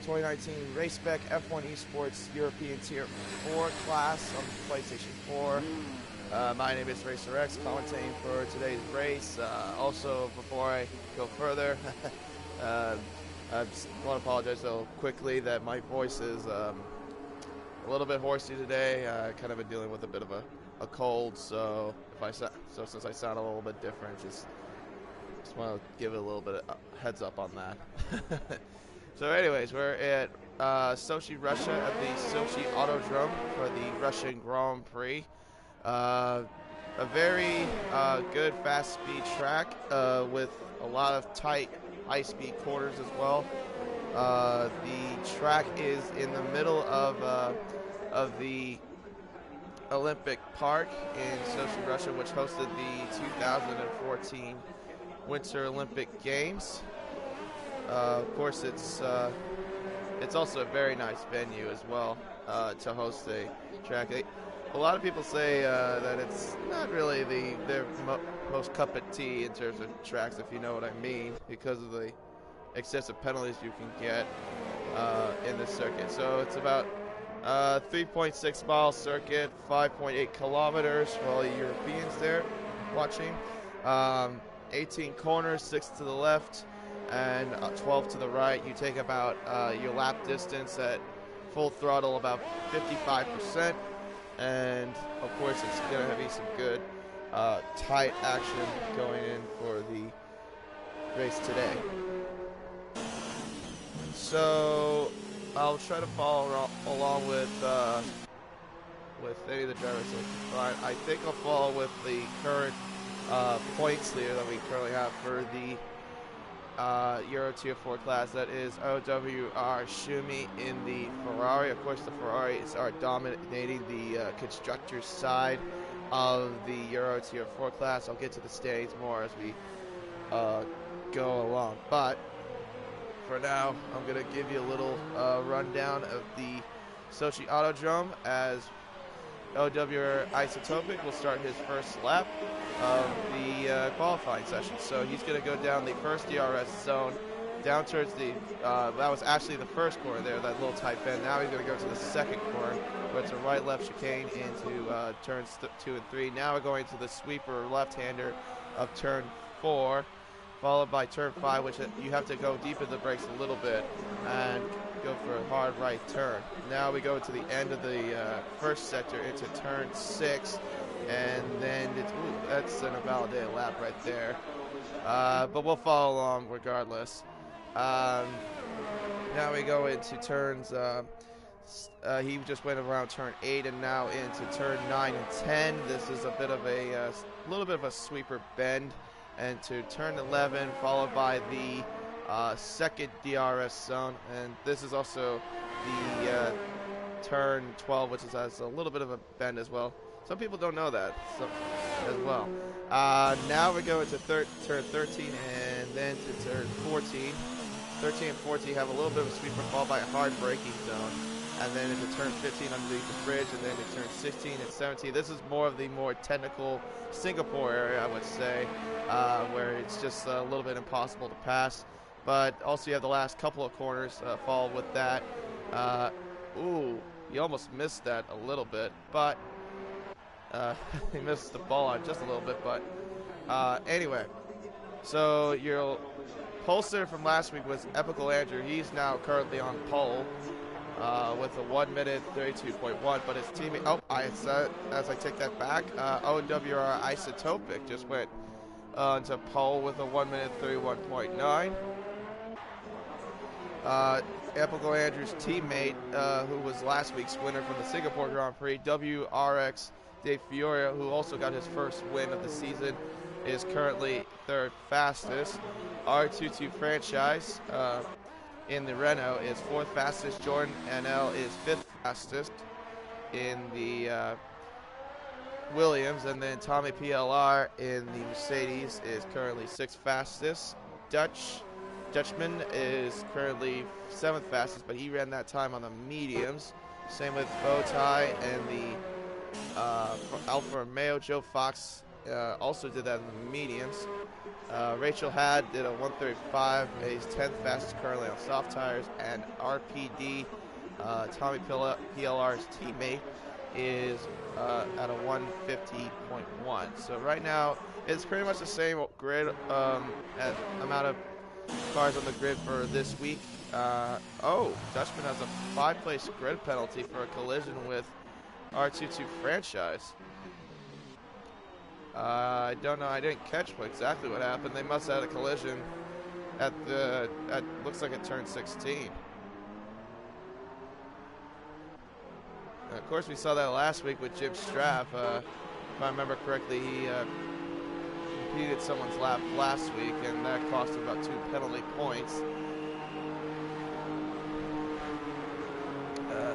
2019 Race Spec F1 Esports European Tier 4 class on PlayStation 4. My name is RacerX, commentating for today's race. Also, before I go further, I just want to apologize so quickly that my voice is a little bit horsey today. Kind of been dealing with a bit of a cold, so since I sound a little bit different, just want to give it a little bit of heads up on that. So anyways, we're at Sochi, Russia at the Sochi Autodrome for the Russian Grand Prix. A very good fast-speed track with a lot of tight, high-speed corners as well. The track is in the middle of the Olympic Park in Sochi, Russia, which hosted the 2014 Winter Olympic Games. Of course, it's also a very nice venue as well to host a track. A lot of people say that it's not really their most cup of tea in terms of tracks, if you know what I mean, because of the excessive penalties you can get in this circuit. So it's about 3.6 mile circuit, 5.8 kilometers for all the Europeans there watching. 18 corners, 6 to the left and 12 to the right. You take about your lap distance at full throttle about 55%, and of course it's going to be some good tight action going in for the race today. So I'll try to follow along with any of the drivers. I think I'll follow with the current points leader that we currently have for the Euro Tier 4 class. That is OWR Schumi in the Ferrari. Of course, the Ferraris are dominating the constructors side of the Euro Tier 4 class. I'll get to the standings more as we go along. But for now, I'm going to give you a little rundown of the Sochi Autodrome as OWR Isotopic will start his first lap of the qualifying session. So he's going to go down the first DRS zone, down towards the, that was actually the first corner there, that little tight bend. Now he's going to go to the second corner, where it's a right-left chicane into turns 2 and 3. Now we're going to the sweeper left-hander of turn 4, followed by turn 5, which you have to go deep in the brakes a little bit and go for a hard right turn. Now we go to the end of the first sector into turn 6, and then it's, that's an invalidated lap right there. But we'll follow along regardless. Now we go into turns, he just went around turn 8 and now into turn 9 and 10. This is a bit of a little bit of a sweeper bend, and to turn 11, followed by the second DRS zone, and this is also the turn 12, which has a little bit of a bend as well. Some people don't know that as well. Now we go into turn 13 and then to turn 14. 13 and 14 have a little bit of a sweeper followed by a hard braking zone, and then into turn 15 underneath the bridge, and then to turn 16 and 17. This is more of the more technical Singapore area, I would say, where it's just a little bit impossible to pass. But also you have the last couple of corners followed with that. Ooh, you almost missed that a little bit, but he missed the ball on just a little bit. But anyway, so your pollster from last week was Epical Andrew. He's now currently on pole with a 1 minute 32.1, but his teammate, as I take that back, OWR Isotopic just went into pole with a 1 minute 31.9. Epical Andrew's teammate, who was last week's winner from the Singapore Grand Prix, WRX De Fioria, who also got his first win of the season, is currently third fastest. R22 Franchise in the Renault is fourth fastest. Jordan NL is fifth fastest in the Williams, and then Tommy PLR in the Mercedes is currently sixth fastest. Dutchman is currently seventh fastest, but he ran that time on the mediums. Same with Bowtie and the Alfa Romeo. Joe Fox also did that in the mediums. Rachel Had did a 135, a 10th fastest currently on soft tires, and RPD, Tommy PLR's teammate, is at a 150.1. So right now, it's pretty much the same grid, amount of cars on the grid for this week. Dutchman has a 5-place grid penalty for a collision with R22 franchise. I don't know. I didn't catch exactly what happened. They must have had a collision at looks like it turned 16. And of course, we saw that last week with Jim Straff. If I remember correctly, he impeded someone's lap last week, and that cost him about 2 penalty points.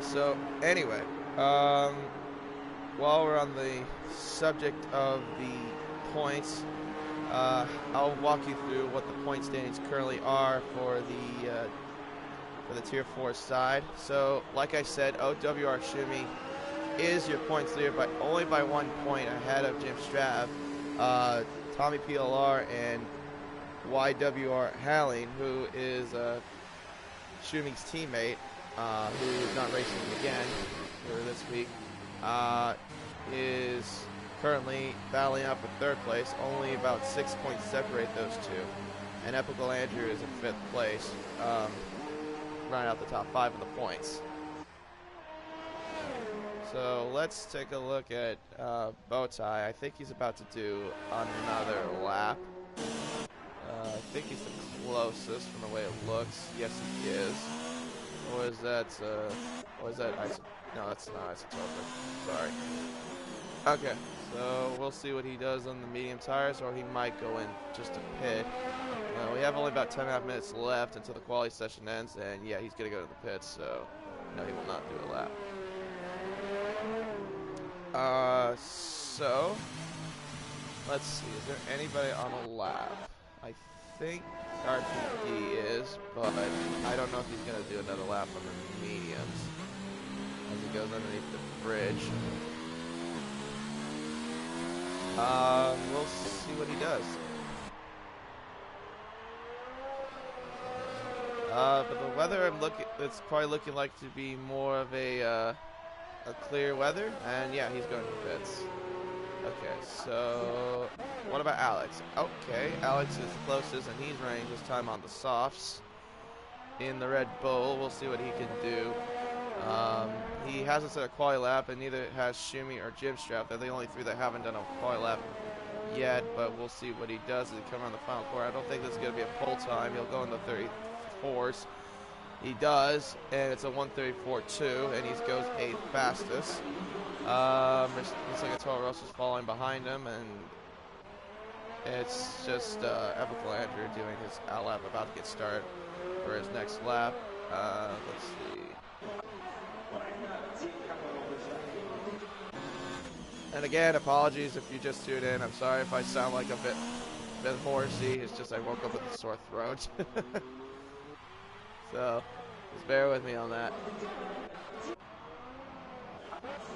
So anyway, while we're on the subject of the points, I'll walk you through what the point standings currently are for the Tier 4 side. So, like I said, OWR Shumi is your points leader, but only by 1 point ahead of Jim Strav. Tommy PLR and YWR Halling, who is Shumi's teammate, who is not racing again for this week, is currently battling up for 3rd place. Only about 6 points separate those two. And Epical Andrew is in 5th place, running out the top 5 of the points. So let's take a look at Bowtie. I think he's about to do another lap. I think he's the closest from the way it looks. Yes, he is. Or is that no, that's not isotopic. Sorry. Okay, so we'll see what he does on the medium tires, or he might go in just a pit. We have only about 10.5 minutes left until the quality session ends, and yeah, he's going to go to the pits, so no, he will not do a lap. So let's see, is there anybody on a lap? I think RPD is, but I don't know if he's going to do another lap on the mediums as he goes underneath the bridge. We'll see what he does. But the weather it's probably looking like to be more of a clear weather, and yeah, he's going to pits. Okay, so what about Alex? Okay, Alex is the closest, and he's running this time on the softs in the Red Bull. We'll see what he can do. He hasn't set a quali lap, and neither has Shumi or Jim Strap. They're the only 3 that haven't done a quali lap yet, but we'll see what he does as he comes around the final corner. I don't think this is going to be a pole time. He'll go in the 34s. He does, and it's a 134.2, and he goes 8th fastest. Looks like Toro Rosso's following behind him, and it's just Epical Andrew doing his out lap, about to get started for his next lap. Let's see. And again, apologies if you just tuned in. I'm sorry if I sound like a bit horsey. It's just I woke up with a sore throat. So, just bear with me on that. Let's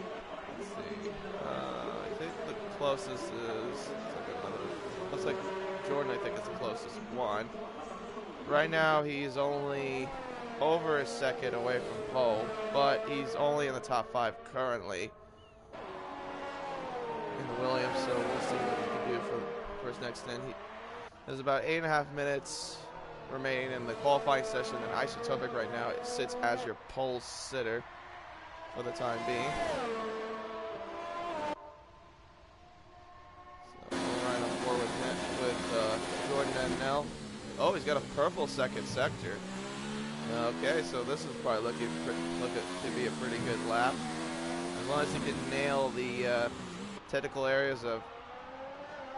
see. I think the closest is... Looks like Jordan, I think, is the closest one. Right now, he's only over a second away from pole, but he's only in the top 5 currently in the Williams, so we'll see what he can do for his next stint. There's about 8.5 minutes remaining in the qualifying session, and Isotopic right now it sits as your pole sitter for the time being. So we're right on board with Jordan and Nell. Oh, he's got a purple second sector. Okay, so this is probably looking to be a pretty good lap. As long as he can nail the technical areas of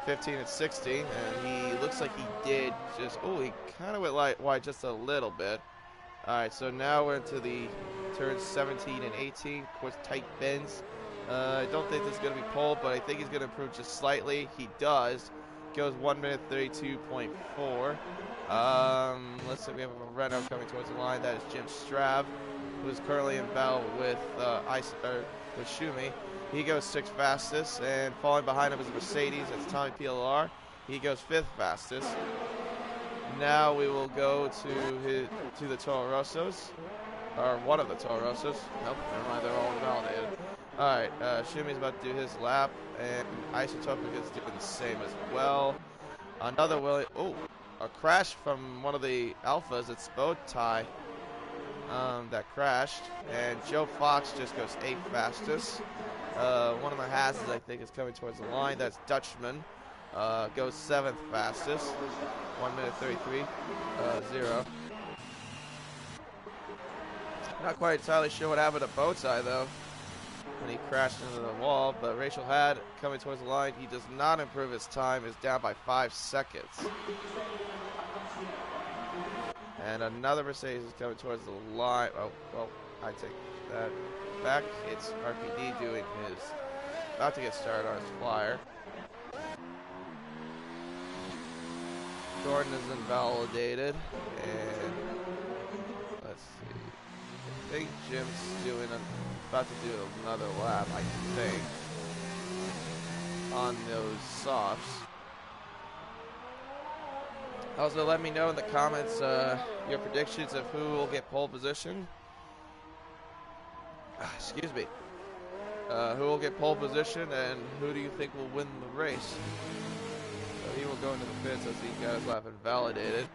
15 and 16, and he looks like he did just, he kind of went wide just a little bit. Alright, so now we're into the turns 17 and 18, of course, tight bends. I don't think this is going to be pole, but I think he's going to improve just slightly. He does, goes 1 minute 32.4. Let's see, we have a Renault coming towards the line. That is Jim Strav, who is currently in battle with with Schumi. He goes 6th fastest, and falling behind him is a Mercedes. That's Tommy PLR. He goes 5th fastest. Now we will go to the Toro Rossos, or one of the Toro Rossos. Nope, never mind, they're all invalidated. Alright, Shumi's about to do his lap, and Isotopic is doing the same as well. Another a crash from one of the Alphas. It's Bowtie that crashed, and Joe Fox just goes 8th fastest. One of the Hasses, I think, is coming towards the line. That's Dutchman. Goes 7th fastest. 1 minute 33.0. Not quite entirely sure what happened to Bowtie, though, when he crashed into the wall, but Rachel Had coming towards the line. He does not improve his time, is down by 5 seconds. And another Mercedes is coming towards the line. Oh, well, I take that back. It's RPD doing his, about to get started on his flyer. Jordan is invalidated, and let's see. I think Jim's about to do another lap, I think, on those softs. Also, let me know in the comments your predictions of who will get pole position. Excuse me. Who will get pole position, and who do you think will win the race? So he will go into the pits as he got his lap invalidated.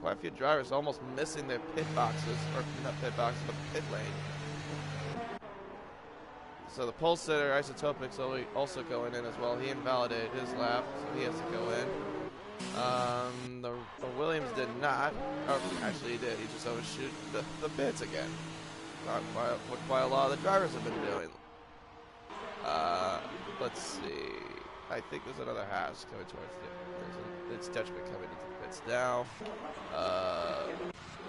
Quite a few drivers almost missing their pit boxes, or not pit boxes, but pit lane. So the pole sitter, Isotopic's also going in as well. He invalidated his lap, so he has to go in. The Williams did not. Oh, actually he did. He just overshoot the pits again. What quite a lot of the drivers have been doing. Let's see. I think there's another Haas coming towards it's Dutchman coming into the pits now.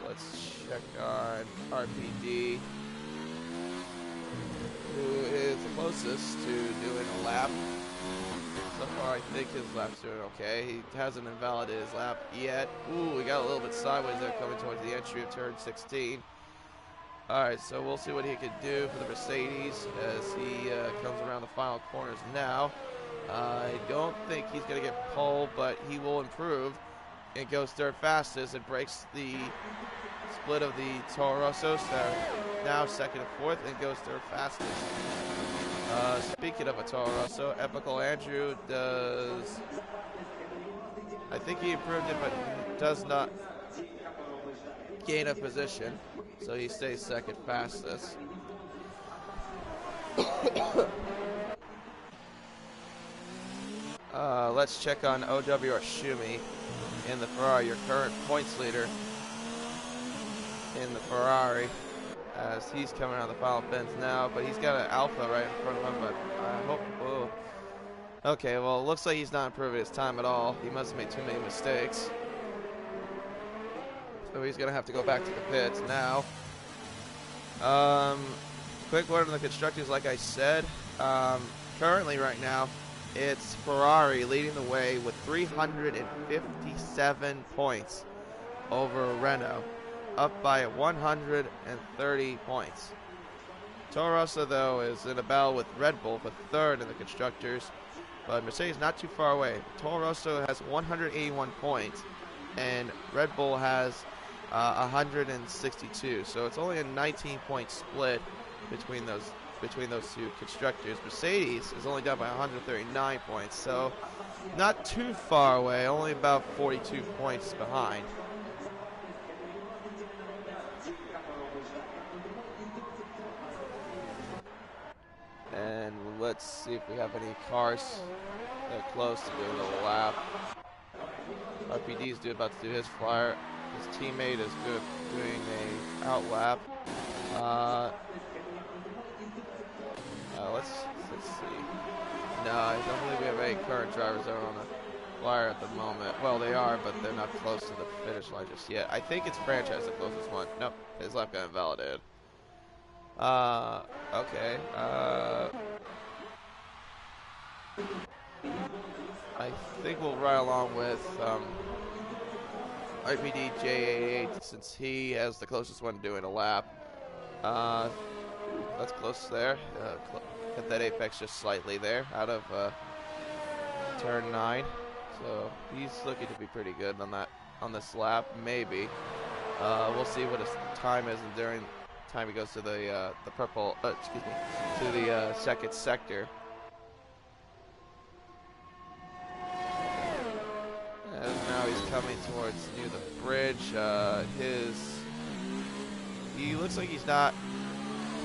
Let's check on RPD, who is the closest to doing a lap. So far, I think his lap's doing okay. He hasn't invalidated his lap yet. Ooh, we got a little bit sideways there coming towards the entry of turn 16. Alright, so we'll see what he can do for the Mercedes as he comes around the final corners now. I don't think he's going to get pole, but he will improve and goes 3rd fastest and breaks the split of the Toro Rossos. Now 2nd and 4th and goes 3rd fastest. Speaking of a Toro Rosso, Epical Andrew does, I think he improved it, but does not gain a position, so he stays 2nd fastest. Let's check on OWR Schumi in the Ferrari, your current points leader in the Ferrari, as he's coming out of the final bends now, but he's got an Alpha right in front of him, but I hope, whoa. Okay, well, it looks like he's not improving his time at all. He must have made too many mistakes. So he's going to have to go back to the pits now. Quick word on the constructors, like I said. Currently right now, it's Ferrari leading the way with 357 points over Renault, up by 130 points. Toro Rosso, though, is in a battle with Red Bull for 3rd in the constructors, but Mercedes not too far away. Toro Rosso has 181 points, and Red Bull has 162, so it's only a 19-point split between those two constructors. Mercedes is only down by 139 points, so not too far away, only about 42 points behind. And let's see if we have any cars that are close to doing a lap. RPD is about to do his flyer. His teammate is doing a out lap. Let's see. No, I don't believe we have any current drivers that are on the flyer at the moment. Well, they are, but they're not close to the finish line just yet. I think it's Franchise the closest one. Nope, his lap got invalidated. Okay. I think we'll ride along with RPD J88 since he has the closest one doing a lap. That's close there. Hit that apex just slightly there out of turn 9. So he's looking to be pretty good on this lap. Maybe. We'll see what his time is during time he goes to the purple. Excuse me, to the second sector. And now he's coming towards near the bridge. He looks like he's not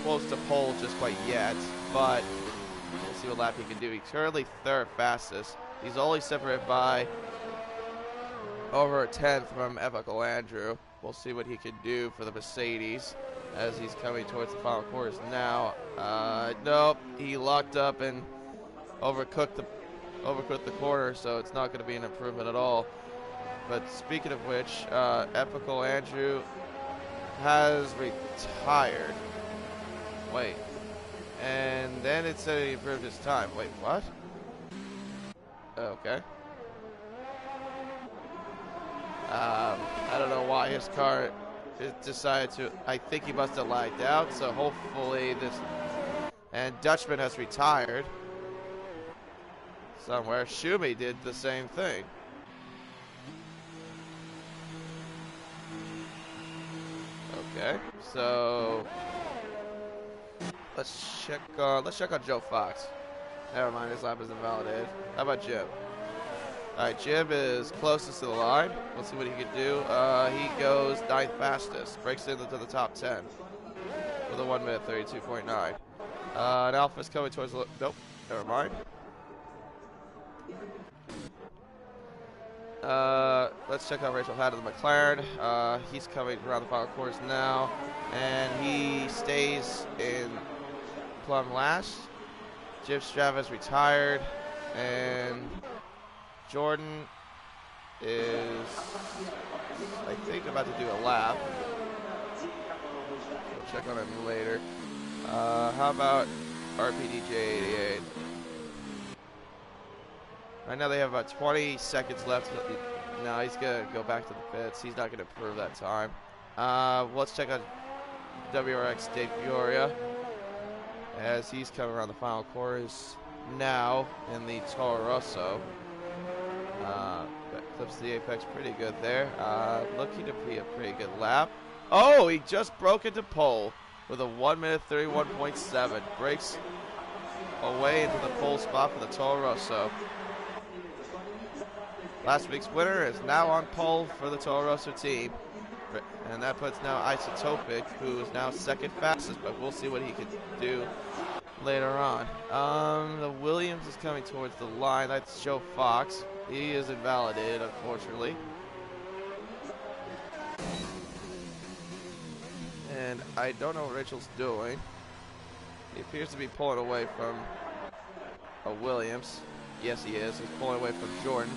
close to pole just quite yet, but we'll see what lap he can do. He's currently third fastest. He's only separated by over a tenth from Ethical Andrew. We'll see what he can do for the Mercedes as he's coming towards the final quarters now. Nope, he locked up and overcooked the corner, so it's not going to be an improvement at all. But speaking of which, Ethical Andrew has retired. Wait. And then it said he improved his time. Wait, what? Okay. I don't know why his car decided to. I think he must have lagged out, so hopefully this. And Dutchman has retired somewhere. Schumi did the same thing. Okay, so let's check on Joe Fox. Never mind, his lap is invalidated. How about Jim? Alright, Jim is closest to the line. Let's see what he can do. He goes 9th fastest. Breaks into the top 10 with a 1 minute 32.9. And Alpha's coming towards the... Nope, never mind. Let's check out Rachel Hadd of the McLaren. He's coming around the final course now. And he stays in plumb last. Jim Stravis retired. And Jordan is, I think, about to do a lap. We'll check on him later. How about RPDJ88? Right now they have about 20 seconds left. No, he's going to go back to the pits. He's not going to improve that time. Let's check on WRX Dave Fioria as he's coming around the final course now in the Toro Rosso. Clips the apex pretty good there. Looking to be a pretty good lap. Oh, he just broke into pole with a 1 minute 31.7. Breaks away into the pole spot for the Toro Rosso. Last week's winner is now on pole for the Toro Rosso team. And that puts now Isotopic, who is now second fastest, but we'll see what he can do later on. The Williams is coming towards the line. That's Joe Fox. He is invalidated, unfortunately. And I don't know what Rachel's doing. He appears to be pulling away from a Williams. Yes, he is. He's pulling away from Jordan.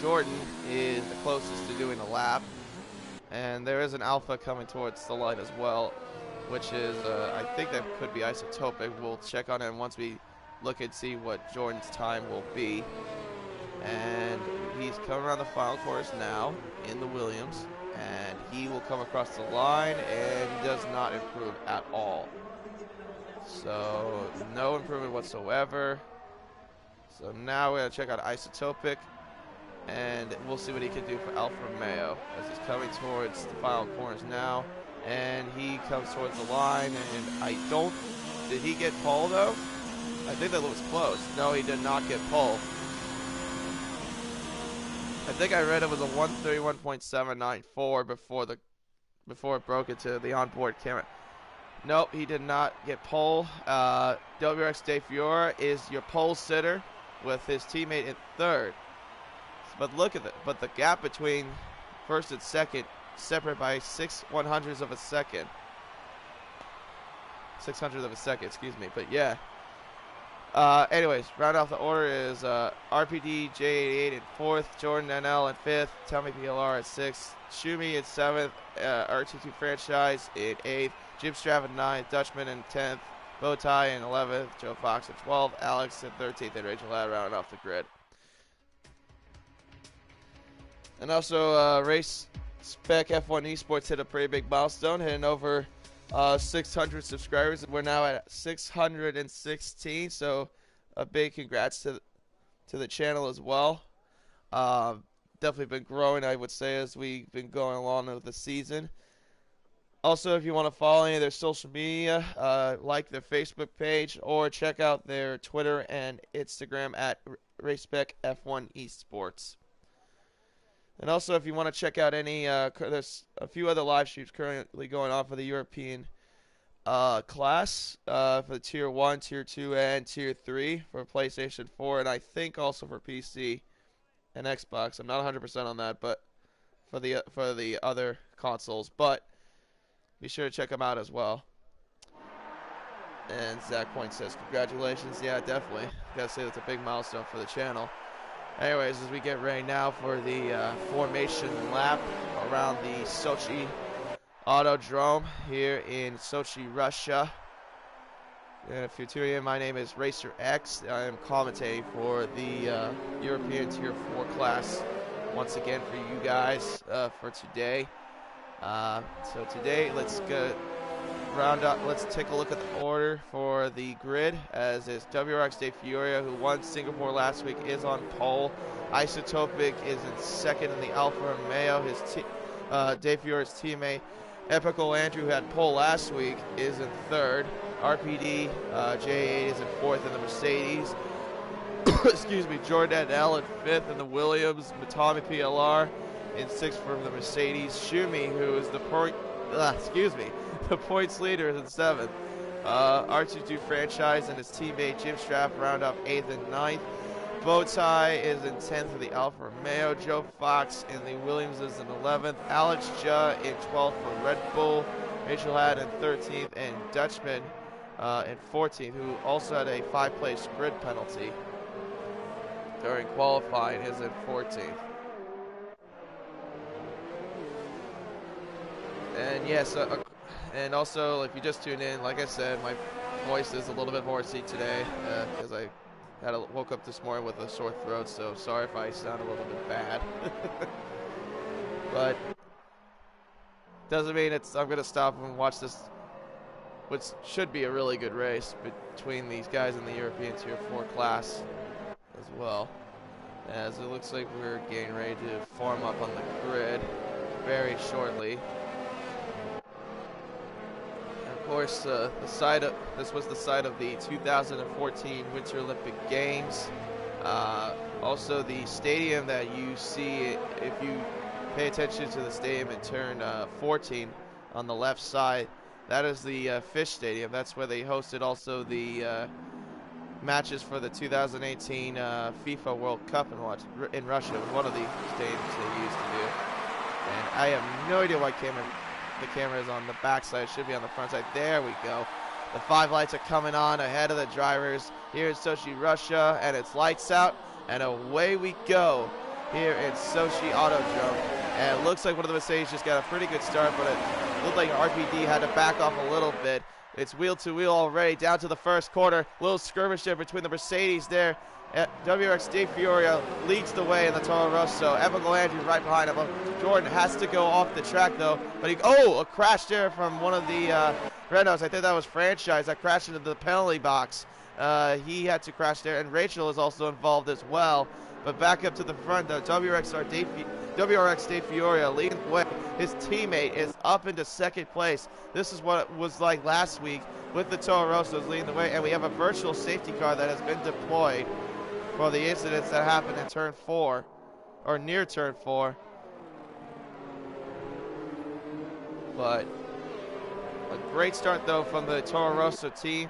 Jordan is the closest to doing a lap. And there is an Alpha coming towards the line as well, which is, I think that could be Isotopic. We'll check on him once we look and see what Jordan's time will be. And he's coming around the final course now in the Williams. And he will come across the line and does not improve at all. So, no improvement whatsoever. So now we're going to check out Isotopic. And we'll see what he can do for Alfa Romeo as he's coming towards the final corners now. And he comes towards the line. And I don't... Did he get pole, though? I think that was close. No, he did not get pole. I think I read it was a 131.794 before it broke into the onboard camera. Nope, he did not get pole. WRX De Fiora is your pole sitter with his teammate in third. But look at it. But the gap between first and second separate by 6/100ths of a second. 600th of a second, excuse me. But yeah. Anyways, round off the order is RPD J88 in 4th, Jordan NL in 5th, Tommy PLR at 6th, Schumi in 7th, R22 Franchise in 8th, Jim Strav in 9th, Dutchman in 10th, Bowtie in 11th, Joe Fox in 12th, Alex in 13th, and Rachel Ladd rounding off the grid. And also, Race Spec F1 Esports hit a pretty big milestone, hitting over 600 subscribers. We're now at 616, so a big congrats to the channel as well. Definitely been growing, I would say, as we've been going along with the season. Also, if you want to follow any of their social media, like their Facebook page or check out their Twitter and Instagram at RaceSpec F1 Esports. And also, if you want to check out any, there's a few other live streams currently going on for the European class, for the Tier 1, Tier 2, and Tier 3 for PlayStation 4, and I think also for PC and Xbox. I'm not 100% on that, but for the other consoles. But be sure to check them out as well. And Zach Point says, congratulations. Yeah, definitely. Gotta say that's a big milestone for the channel. Anyways, as we get ready now for the formation lap around the Sochi Autodrome here in Sochi, Russia. And if you're tuning in, my name is Racer X. I am commentating for the European Tier 4 class once again for you guys for today. So today, let's go round up. Let's take a look at the order for the grid, as is WRX De Fioria, who won Singapore last week, is on pole. Isotopic is in second in the Alfa Romeo. His De Fioria's teammate Epical Andrew, who had pole last week, is in third. RPD J8 is in fourth in the Mercedes. Excuse me, Jordan L in fifth in the Williams. Matami PLR in sixth from the Mercedes. Shumi, who is the points leader, is in seventh. R22 Franchise and his teammate Jim Straff round up 8th and 9th. Bowtie is in 10th for the Alfa Romeo. Joe Fox in the Williams is in 11th. Alex Jha in 12th for Red Bull. Rachel Hadd in 13th, and Dutchman in 14th, who also had a 5-place grid penalty during qualifying, is in 14th. And yes, and also, if you just tuned in, like I said, my voice is a little bit hoarse today because I woke up this morning with a sore throat, so sorry if I sound a little bit bad. But doesn't mean I'm going to stop and watch this, which should be a really good race between these guys in the European Tier 4 class as well. As it looks like we're getting ready to form up on the grid very shortly. Of course, this was the site of the 2014 Winter Olympic Games. Also, the stadium that you see, if you pay attention to the stadium and turn 14 on the left side, that is the Fish Stadium. That's where they hosted also the matches for the 2018 FIFA World Cup in Russia. It was one of the stadiums they used to do. And I have no idea why the camera is on the back side. It should be on the front side. There we go. The 5 lights are coming on ahead of the drivers here in Sochi, Russia, and it's lights out, and away we go here in Sochi Autodrome. And it looks like one of the Mercedes just got a pretty good start, but it looked like RPD had to back off a little bit. It's wheel to wheel already down to the first corner. Little skirmish there between the Mercedes there. WRX De Fioria leads the way in the Toro Rosso. Epical Andrew right behind him. Jordan has to go off the track though, but a crash there from one of the Renaults. I think that was Franchise that crashed into the penalty box. He had to crash there, and Rachel is also involved as well. But back up to the front though, WRX De Fioria leading the way. His teammate is up into second place. This is what it was like last week with the Toro Rossos leading the way, and we have a virtual safety car that has been deployed for the incidents that happened in turn 4, or near turn 4. But a great start though from the Toro Rosso team,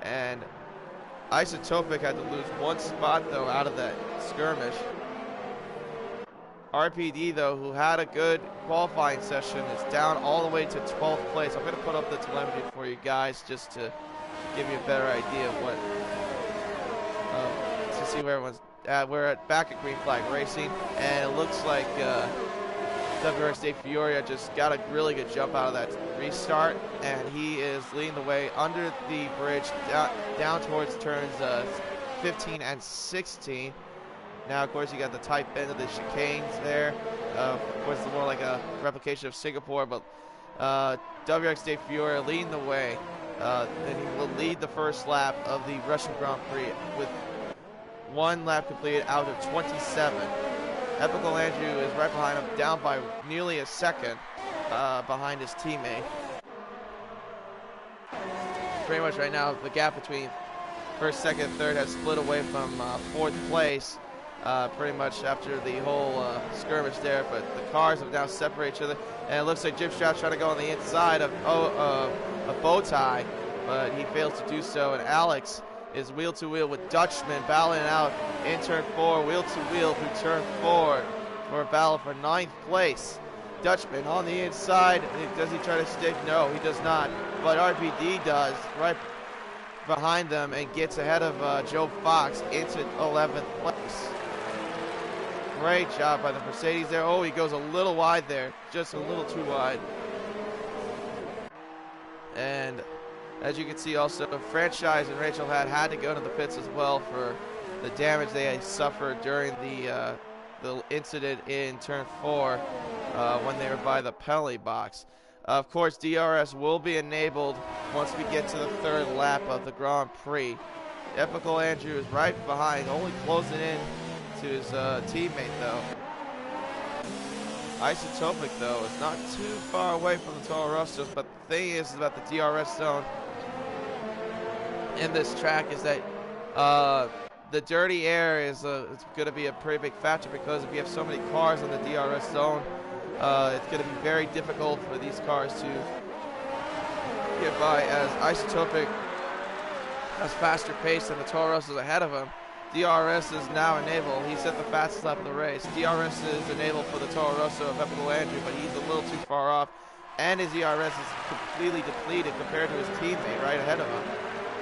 and Isotopic had to lose 1 spot though out of that skirmish. RPD though, who had a good qualifying session, is down all the way to 12th place. I'm going to put up the telemetry for you guys just to give you a better idea of what, to see where everyone's at. We're back at Green Flag Racing, and it looks like WRX De Fioria just got a really good jump out of that restart, and he is leading the way under the bridge down towards turns 15 and 16. Now, of course, you got the tight bend of the chicanes there. Of course, it's more like a replication of Singapore, but WRX De Fiore leading the way. And he will lead the first lap of the Russian Grand Prix with 1 lap completed out of 27. Epical Andrew is right behind him, down by nearly a second behind his teammate. Pretty much right now, the gap between first, second, third has split away from 4th place. Pretty much after the whole skirmish there, but the cars have now separated each other, and it looks like Jim Stroud's trying to go on the inside of Bowtie, but he fails to do so, and Alex is wheel-to-wheel with Dutchman battling out in turn 4, wheel-to-wheel through turn 4 for a battle for 9th place. Dutchman on the inside, does he try to stick? No, he does not, but RPD does, right behind them, and gets ahead of Joe Fox into 11th place. Great job by the Mercedes there. Oh, he goes a little wide there, just a little too wide. And as you can see also, Franchise and Rachel had to go to the pits as well for the damage they had suffered during the incident in turn 4 when they were by the penalty box. Of course, DRS will be enabled once we get to the 3rd lap of the Grand Prix. Epical Andrew is right behind, only closing in to his teammate though. Isotopic though is not too far away from the Toro Rossos, but the thing is about the DRS zone in this track is that the dirty air is going to be a pretty big factor, because if you have so many cars in the DRS zone, it's going to be very difficult for these cars to get by, as Isotopic has faster pace than the Toro Rossos ahead of him. DRS is now enabled. He's at the fastest lap of the race. DRS is enabled for the Toro Rosso of Epical Andrew, but he's a little too far off, and his ERS is completely depleted compared to his teammate right ahead of him.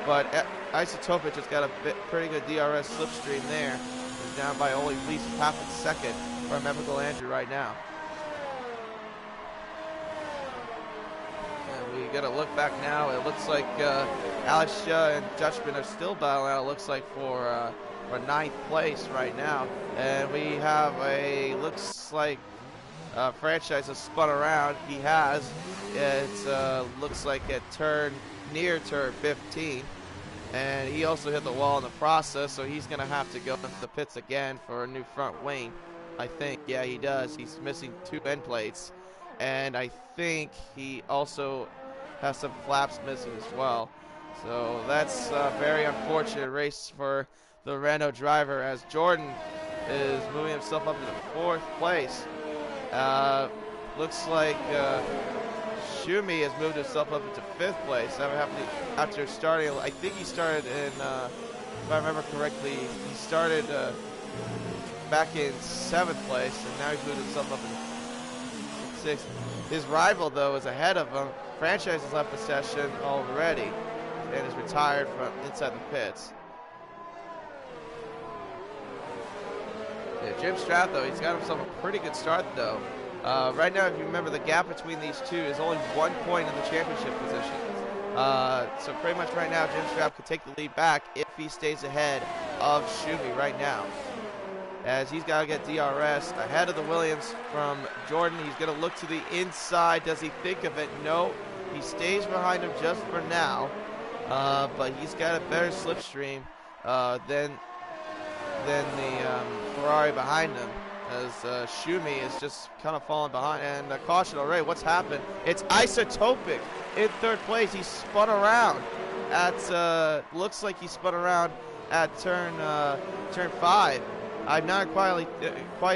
But Isotopic just got a pretty good DRS slipstream there. He's down by only at least half a second from Epical Andrew right now. And we got to look back now. It looks like Alex Shah and Dutchman are still battling out, it looks like, for 9th place right now. And we have looks like Franchise has spun around. He has. It looks like at near turn 15. And he also hit the wall in the process, so he's going to have to go into the pits again for a new front wing, I think. Yeah, he does. He's missing 2 end plates. And I think he also has some flaps missing as well. So that's a very unfortunate race for the Renault driver, as Jordan is moving himself up to the 4th place. Looks like Shumi has moved himself up into 5th place. That would happen after starting, I think he started in, if I remember correctly, he started back in 7th place, and now he's moved himself up into 6th. His rival, though, is ahead of him. Franchise has left the session already and is retired from inside the pits. Yeah, Jim Strath, though, he's got himself a pretty good start, though. Right now, if you remember, the gap between these two is only 1 point in the championship position. So pretty much right now, Jim Strath could take the lead back if he stays ahead of Shumi right now, as he's got to get DRS ahead of the Williams from Jordan. He's going to look to the inside. Does he think of it? No. He stays behind him just for now, but he's got a better slipstream than the Ferrari behind him, as Shumi is just kind of falling behind. And a caution already. What's happened? It's Isotopic in 3rd place. He spun around at, looks like he spun around at turn 5. I'm not quite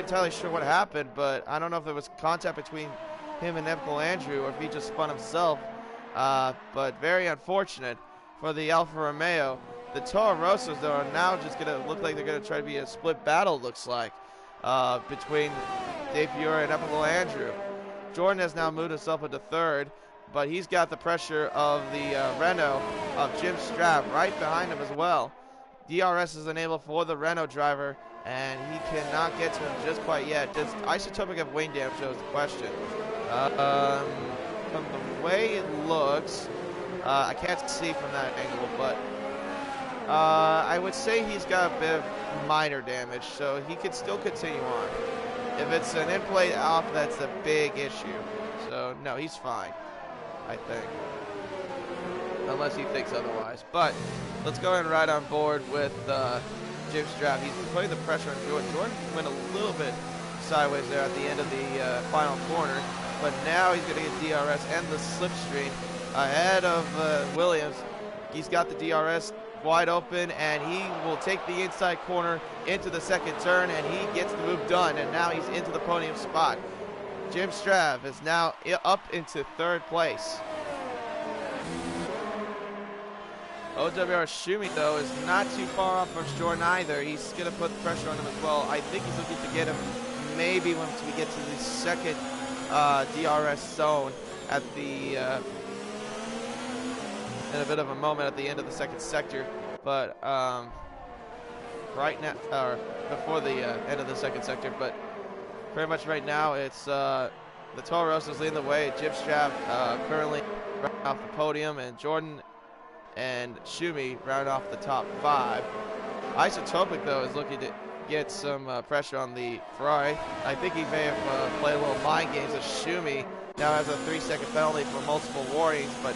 entirely sure what happened, but I don't know if there was contact between him and Epical Andrew or if he just spun himself. But very unfortunate for the Alfa Romeo. The Toro Rossos, though, are now just going to look like they're going to try to be a split battle, looks like, between De Fiore and Epical Andrew. Jordan has now moved himself into 3rd, but he's got the pressure of the Renault of Jim Strath right behind him as well. DRS is enabled for the Renault driver, and he cannot get to him just quite yet. Does Isotopic have wing damage, is the question. From the way it looks, I can't see from that angle, but I would say he's got a bit of minor damage, so he could still continue on. If it's an in-play off, that's a big issue. So, no, he's fine, I think. Unless he thinks otherwise. But let's go ahead and ride on board with Jim Strap. He's putting the pressure on Jordan. Jordan went a little bit sideways there at the end of the final corner. But now he's going to get DRS and the slipstream ahead of Williams. He's got the DRS wide open, and he will take the inside corner into the second turn, and he gets the move done, and now he's into the podium spot. Jim Strav is now up into third place. OWR Shumi, though, is not too far off from Jordan either. He's going to put pressure on him as well. I think he's looking to get him maybe once we get to the second DRS zone at the in a bit of a moment at the end of the second sector, but right now, or before the end of the second sector, but pretty much right now it's the Toro Rosso's leading the way. Jim Strav currently right off the podium, and Jordan and Shumi round off the top 5. Isotopic, though, is looking to get some pressure on the Ferrari. I think he may have played a little mind games as Shumi now has a 3-second penalty for multiple warnings, but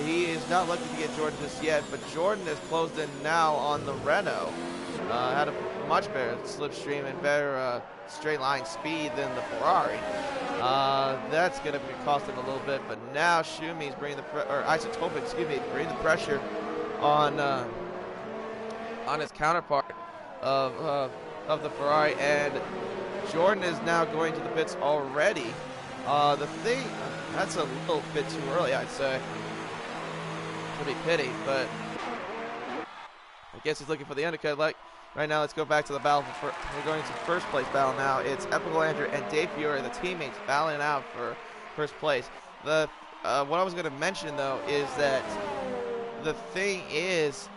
he is not looking to get Jordan just yet. But Jordan is closed in now on the Renault. Had a much better slipstream and better straight line speed than the Ferrari. That's going to be costing a little bit, but now Shumi's bringing Isotopic, bringing the pressure on his counterpart of the Ferrari, and Jordan is now going to the pits already. The thing, that's a little bit too early, I'd say. To be pity, but I guess he's looking for the undercut. Like right now, let's go back to the battle. We're going to first place battle now. It's Epical Andrew and Dave Fiore, the teammates, battling out for first place. What I was going to mention though is that the thing is,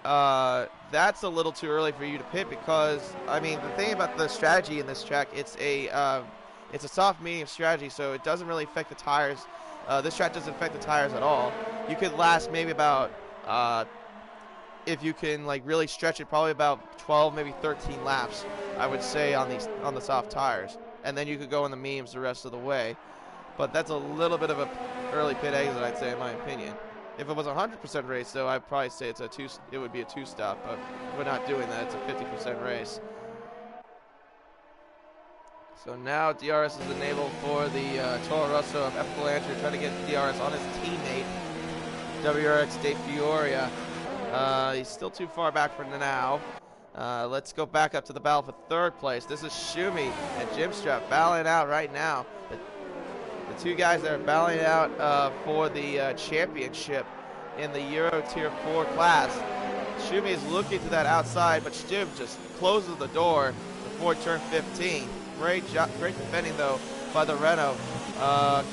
that's a little too early for you to pit, because I mean the thing about the strategy in this track, it's a soft medium strategy, so it doesn't really affect the tires. This track doesn't affect the tires at all. You could last maybe about, if you can like really stretch it, probably about 12, maybe 13 laps, I would say, on the soft tires, and then you could go in the mediums the rest of the way. But that's a little bit of a early pit exit, I'd say, in my opinion. If it was a 100% race, though, I'd probably say it would be a 2-stop, but we're not doing that. It's a 50% race. So now DRS is enabled for the Toro Rosso of Epical Andrew, trying to get DRS on his teammate, WRX De Fioria. He's still too far back for now. Let's go back up to the battle for third place. This is Shumi and Jim Strap battling out right now. The two guys that are battling out for the championship in the Euro Tier 4 class. Shumi is looking to that outside, but Jim just closes the door before turn 15. Great defending, though, by the Renault.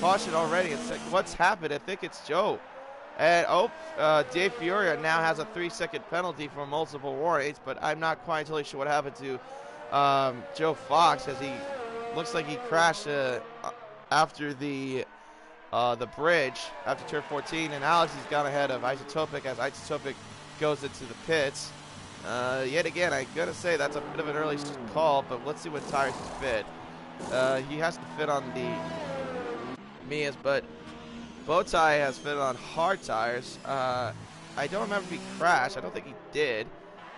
Caution already. What's happened? I think it's Joe. And, Dave Fioria now has a 3-second penalty for multiple warnings, but I'm not quite totally sure what happened to Joe Fox, as he looks like he crashed after the bridge, after turn 14, and Alex has gone ahead of Isotopic as Isotopic goes into the pits. Yet again, I gotta say that's a bit of an early call, but let's see what tires he fit. He has to fit on the Mias, but Bowtie has fit on hard tires. I don't remember if he crashed. I don't think he did,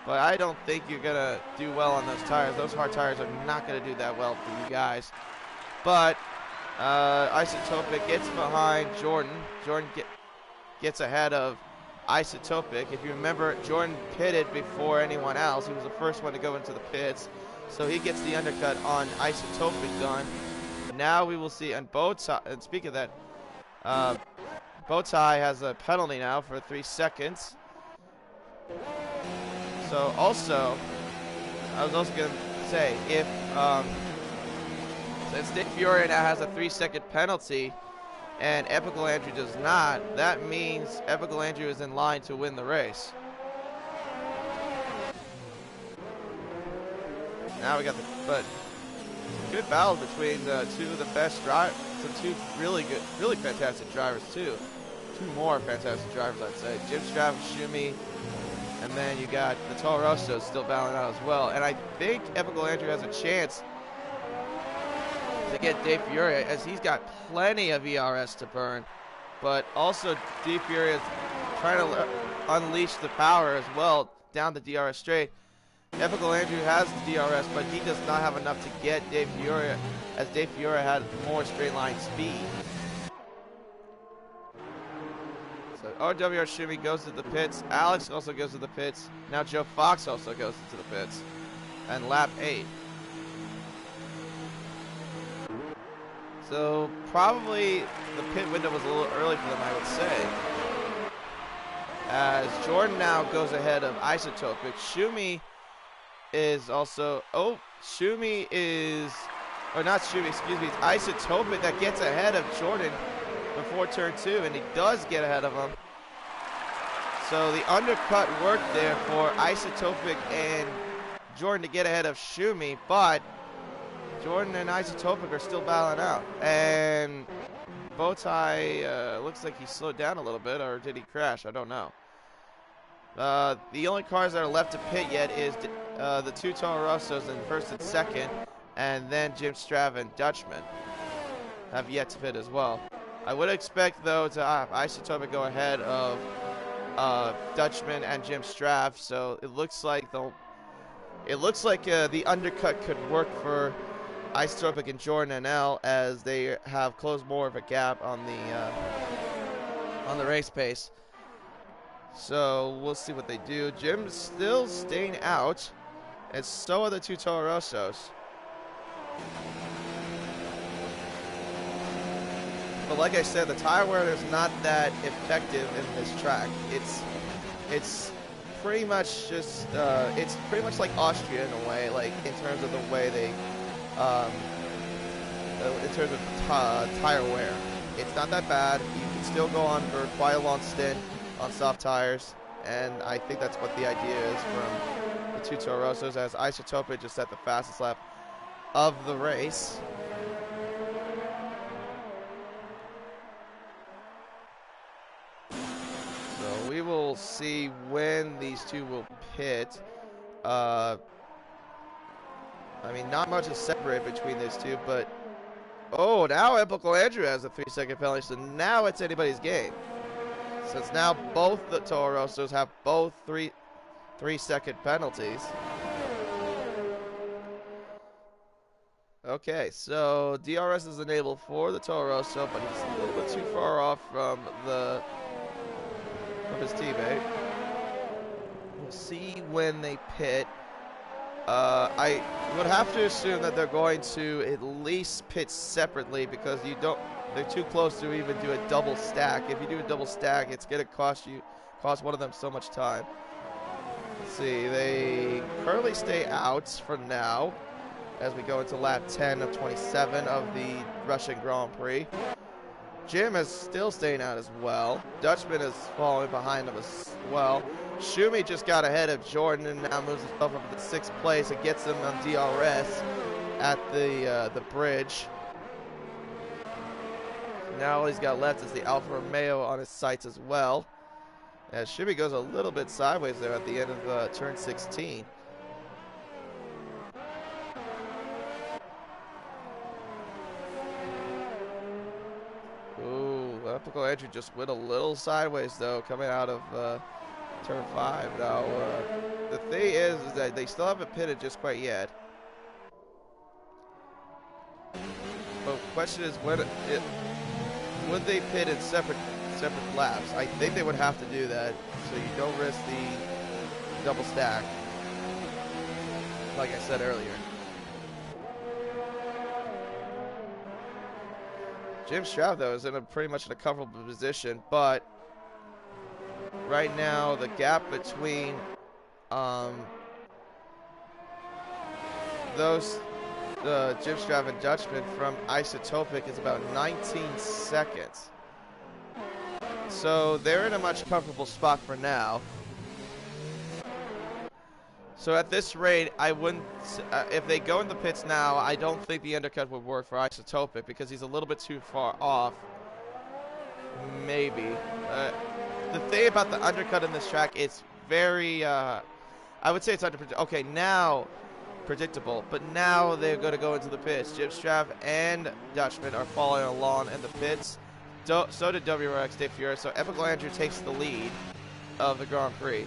but I don't think you're gonna do well on those tires. Those hard tires are not gonna do that well for you guys. But Isotopic gets behind Jordan. Jordan gets ahead of Isotopic. If you remember, Jordan pitted before anyone else. He was the first one to go into the pits, so he gets the undercut on Isotopic done. Now we will see, and Bowtie, and speaking of that, Bowtie has a penalty now for 3 seconds. So also, I was also going to say, if since Dick Fiore now has a 3-second penalty and Epical Andrew does not, that means Epical Andrew is in line to win the race. Now we got but good battle between two of the best drivers, two really good, really fantastic drivers too. Two more fantastic drivers, I'd say. Jim Strav, Shumi, And then you got the Toro Rosso still battling out as well. And I think Epical Andrew has a chance to get Dave Fury, as he's got plenty of ERS to burn. But also Dave Fury is trying to unleash the power as well down the DRS straight. Epical Andrew has the DRS, but he does not have enough to get Dave Fury, as Dave Fury had more straight line speed. So RWR Shumi goes to the pits. Alex also goes to the pits. Now Joe Fox also goes into the pits. And lap 8. So probably the pit window was a little early for them, I would say. As Jordan now goes ahead of Isotopic. Shumi is also, Shumi is, or not Shumi, excuse me, it's Isotopic that gets ahead of Jordan before turn 2, and he does get ahead of him. So the undercut worked there for Isotopic and Jordan to get ahead of Shumi, but Jordan and Isotopic are still battling out. And Bowtie looks like he slowed down a little bit, or did he crash? I don't know. The only cars that are left to pit yet is the two Toro Rossos in first and second, and then Jim Strav and Dutchman have yet to pit as well. I would expect, though, to have Isotopic go ahead of Dutchman and Jim Strav, so it looks like the undercut could work for Isotopic and Jordan NL, as they have closed more of a gap on the race pace. So we'll see what they do. Jim's still staying out, and so are the two Toro Rossos. But like I said, the tire wear is not that effective in this track. It's pretty much just it's pretty much like Austria in a way, like in terms of the way they in terms of tire wear. It's not that bad. You can still go on for quite a long stint on soft tires, and I think that's what the idea is from the two Toro Rossos, as Isotopic just set the fastest lap of the race. So we will see when these two will pit. I mean, not much is separated between these two, but now Epical Andrew has a 3-second penalty, so now it's anybody's game. Since now both the Toro Rossos have both 3-second penalties. Okay, so DRS is enabled for the Toro Rosso, but he's a little bit too far off from his teammate. We'll see when they pit. I would have to assume that they're going to at least pit separately, because they're too close to even do a double stack. If you do a double stack, it's going to cost one of them so much time. Let's see, they currently stay out for now as we go into lap 10 of 27 of the Russian Grand Prix. Jim is still staying out as well. Dutchman is following behind him as well. Shumi just got ahead of Jordan and now moves himself up to 6th place and gets him on DRS at the bridge. Now all he's got left is the Alfa Romeo on his sights as well, as Shumi goes a little bit sideways there at the end of turn 16. Ooh, Epical Andrew just went a little sideways though, coming out of turn 5. Now, the thing is that they still haven't pitted just quite yet. But the question is, would they pit in separate laps? I think they would have to do that, so you don't risk the double stack, like I said earlier. Jim Strav, though, is pretty much in a comfortable position, but right now the gap between those Jim Strav and Dutchman from Isotopic is about 19 seconds. So they're in a much comfortable spot for now. So at this rate, I wouldn't, if they go in the pits now, I don't think the undercut would work for Isotopic because he's a little bit too far off. Maybe. The thing about the undercut in this track, it's very, I would say it's unpredictable. Okay, now predictable, but now they're going to go into the pits. Jim Straff and Dutchman are following along in the pits. So did WRX Dave Fiore. So Epical Andrew takes the lead of the Grand Prix.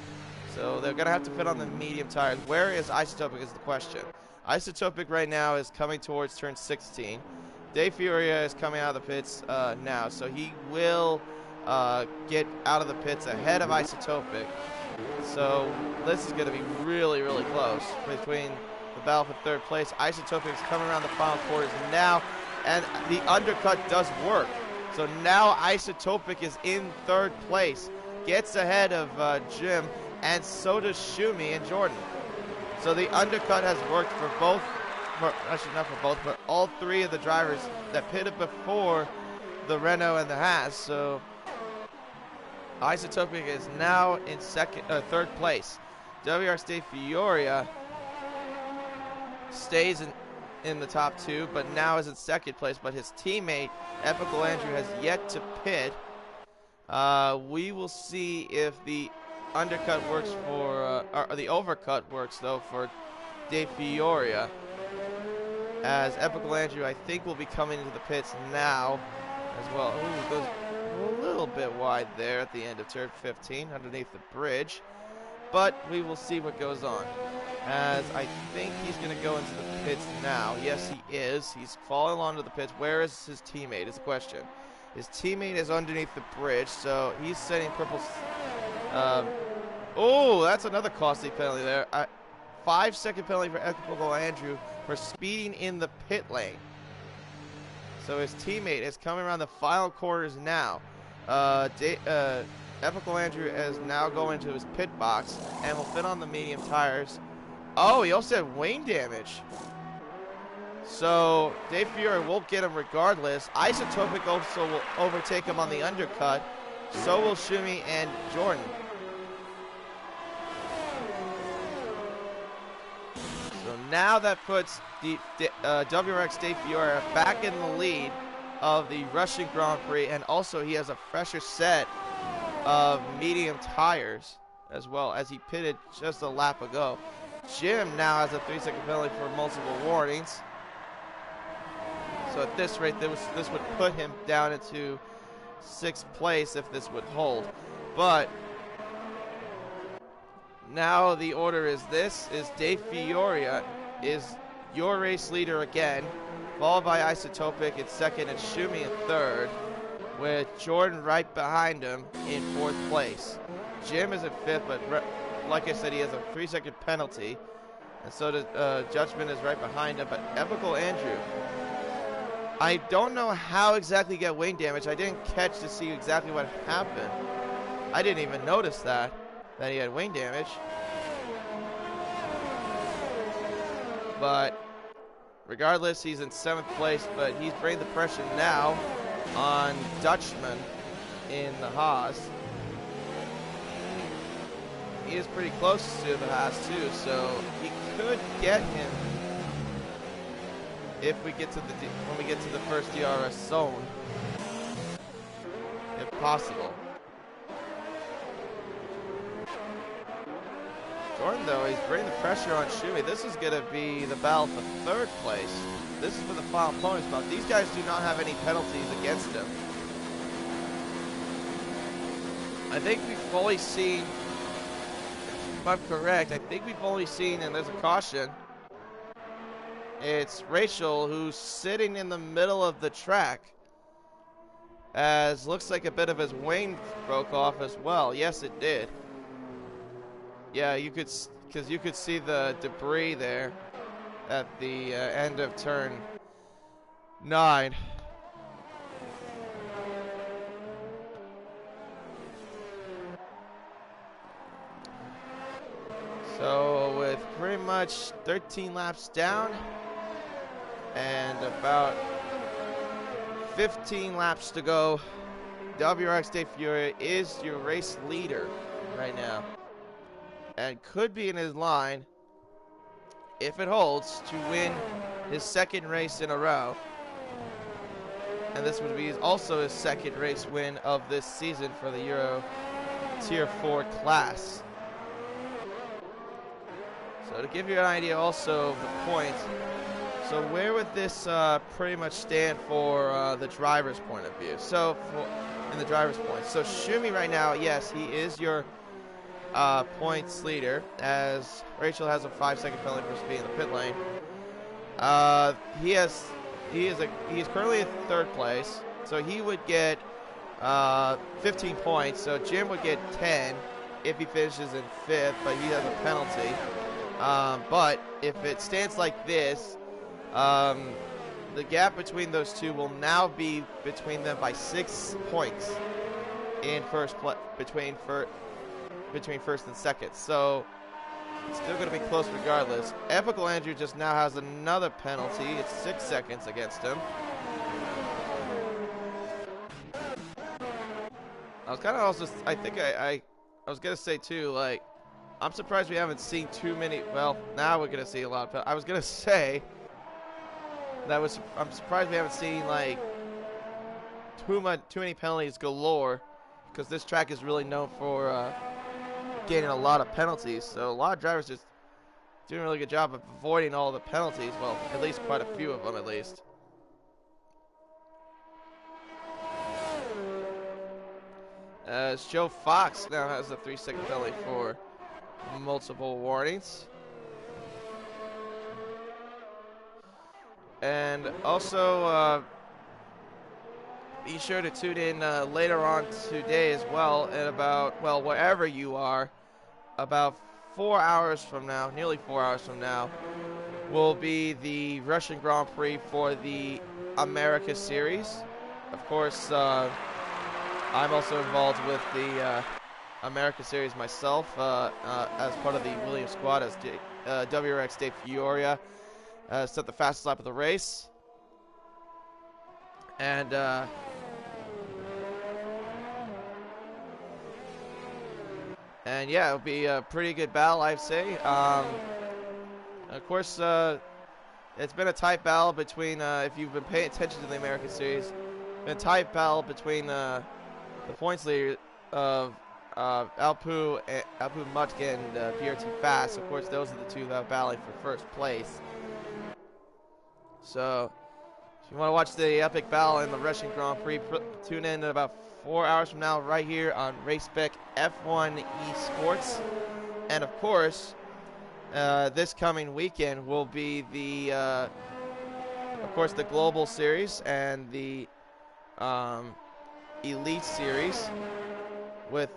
So they're going to have to fit on the medium tires. Where is Isotopic is the question. Isotopic right now is coming towards turn 16. Dave Furia is coming out of the pits now, so he will get out of the pits ahead of Isotopic. So this is going to be really, really close between the battle for third place. Isotopic is coming around the final quarters now, and the undercut does work. So now Isotopic is in third place, gets ahead of Jim, and so does Shumi and Jordan. So the undercut has worked for both, actually not for both, but all three of the drivers that pitted before the Renault and the Haas. So Isotopic is now in third place. WR State Fioria stays in the top two, but now is in second place. But his teammate, Epical Andrew, has yet to pit. We will see if the undercut works for, or the overcut works, though, for Dave Fioria. As Epical Andrew, I think, will be coming into the pits now as well. Ooh, goes a little bit wide there at the end of turn 15 underneath the bridge. But we will see what goes on. As I think he's going to go into the pits now. Yes, he is. He's falling along to the pits. Where is his teammate is the question. His teammate is underneath the bridge, so he's setting purple. Oh, that's another costly penalty there. 5-second penalty for Epical Andrew for speeding in the pit lane. So his teammate is coming around the final quarters now. Epical Andrew is now going to his pit box and will fit on the medium tires. Oh, he also had wing damage. So Dave Fury will get him regardless. Isotopic also will overtake him on the undercut. So will Shumi and Jordan. So now that puts the WRX Dave Fiora back in the lead of the Russian Grand Prix, and also he has a fresher set of medium tires as well, as he pitted just a lap ago. Jim now has a 3-second penalty for multiple warnings. So at this rate, this would put him down into 6th place if this would hold. But now the order is this, is Dave Fioria is your race leader again, followed by Isotopic in second and Shumi in third, with Jordan right behind him in 4th place. Jim is in 5th, but like I said, he has a 3-second penalty, and so does Judgment is right behind him. But Epical Andrew, I don't know how exactly he got wing damage. I didn't catch to see exactly what happened. I didn't even notice that he had wing damage. But regardless, he's in 7th place, but he's bringing the pressure now on Dutchman in the Haas. He is pretty close to the Haas too, so he could get him if we get to when we get to the first DRS zone, if possible. Jordan, though, he's bringing the pressure on Shumi. This is going to be the battle for 3rd place. This is for the final pony spot. These guys do not have any penalties against him. I think we've only seen, if I'm correct, I think we've only seen, and there's a caution, it's Rachel who's sitting in the middle of the track, as looks like a bit of his wing broke off as well. Yes, it did. Yeah, you could, because you could see the debris there at the end of turn 9. So with pretty much 13 laps down and about 15 laps to go, WRX Dave Fury is your race leader right now, and could be in his line, if it holds, to win his 2nd race in a row. And this would be also his 2nd race win of this season for the Euro Tier 4 class. So to give you an idea also of the points, so where would this pretty much stand for the driver's point of view? So in the driver's points. So Shumi right now, yes, he is your points leader, as Rachel has a 5-second penalty for being in the pit lane. He is currently in third place, so he would get 15 points. So Jim would get 10 if he finishes in fifth, but he has a penalty. But if it stands like this, the gap between those two will now be between them by 6 points in between first and second. So it's still going to be close regardless. Epical Andrew just now has another penalty. It's 6 seconds against him. I was kind of also, I was going to say too, like, I'm surprised we haven't seen too many. Well, now we're going to see a lot of. I was going to say I'm surprised we haven't seen like too many penalties galore, because this track is really known for getting a lot of penalties. So a lot of drivers just doing a really good job of avoiding all the penalties. Well, at least quite a few of them, at least. As Joe Fox now has a 3-second penalty for multiple warnings. And also, be sure to tune in later on today as well at about, well, wherever you are, about 4 hours from now, nearly 4 hours from now, will be the Russian Grand Prix for the America Series. Of course, I'm also involved with the America Series myself as part of the Williams squad, as WRX Dave Fioria set the fastest lap of the race. And yeah, it'll be a pretty good battle, I'd say. Of course, it's been a tight battle between, if you've been paying attention to the American Series, been a tight battle between the points leader of Alpu Mutke and PRT Fast. Of course, those are the two that are battling for first place. So, if you want to watch the epic battle in the Russian Grand Prix, tune in at about 4 hours from now right here on Spec F1 Esports. And of course, this coming weekend will be the, of course, the Global Series and the Elite Series, with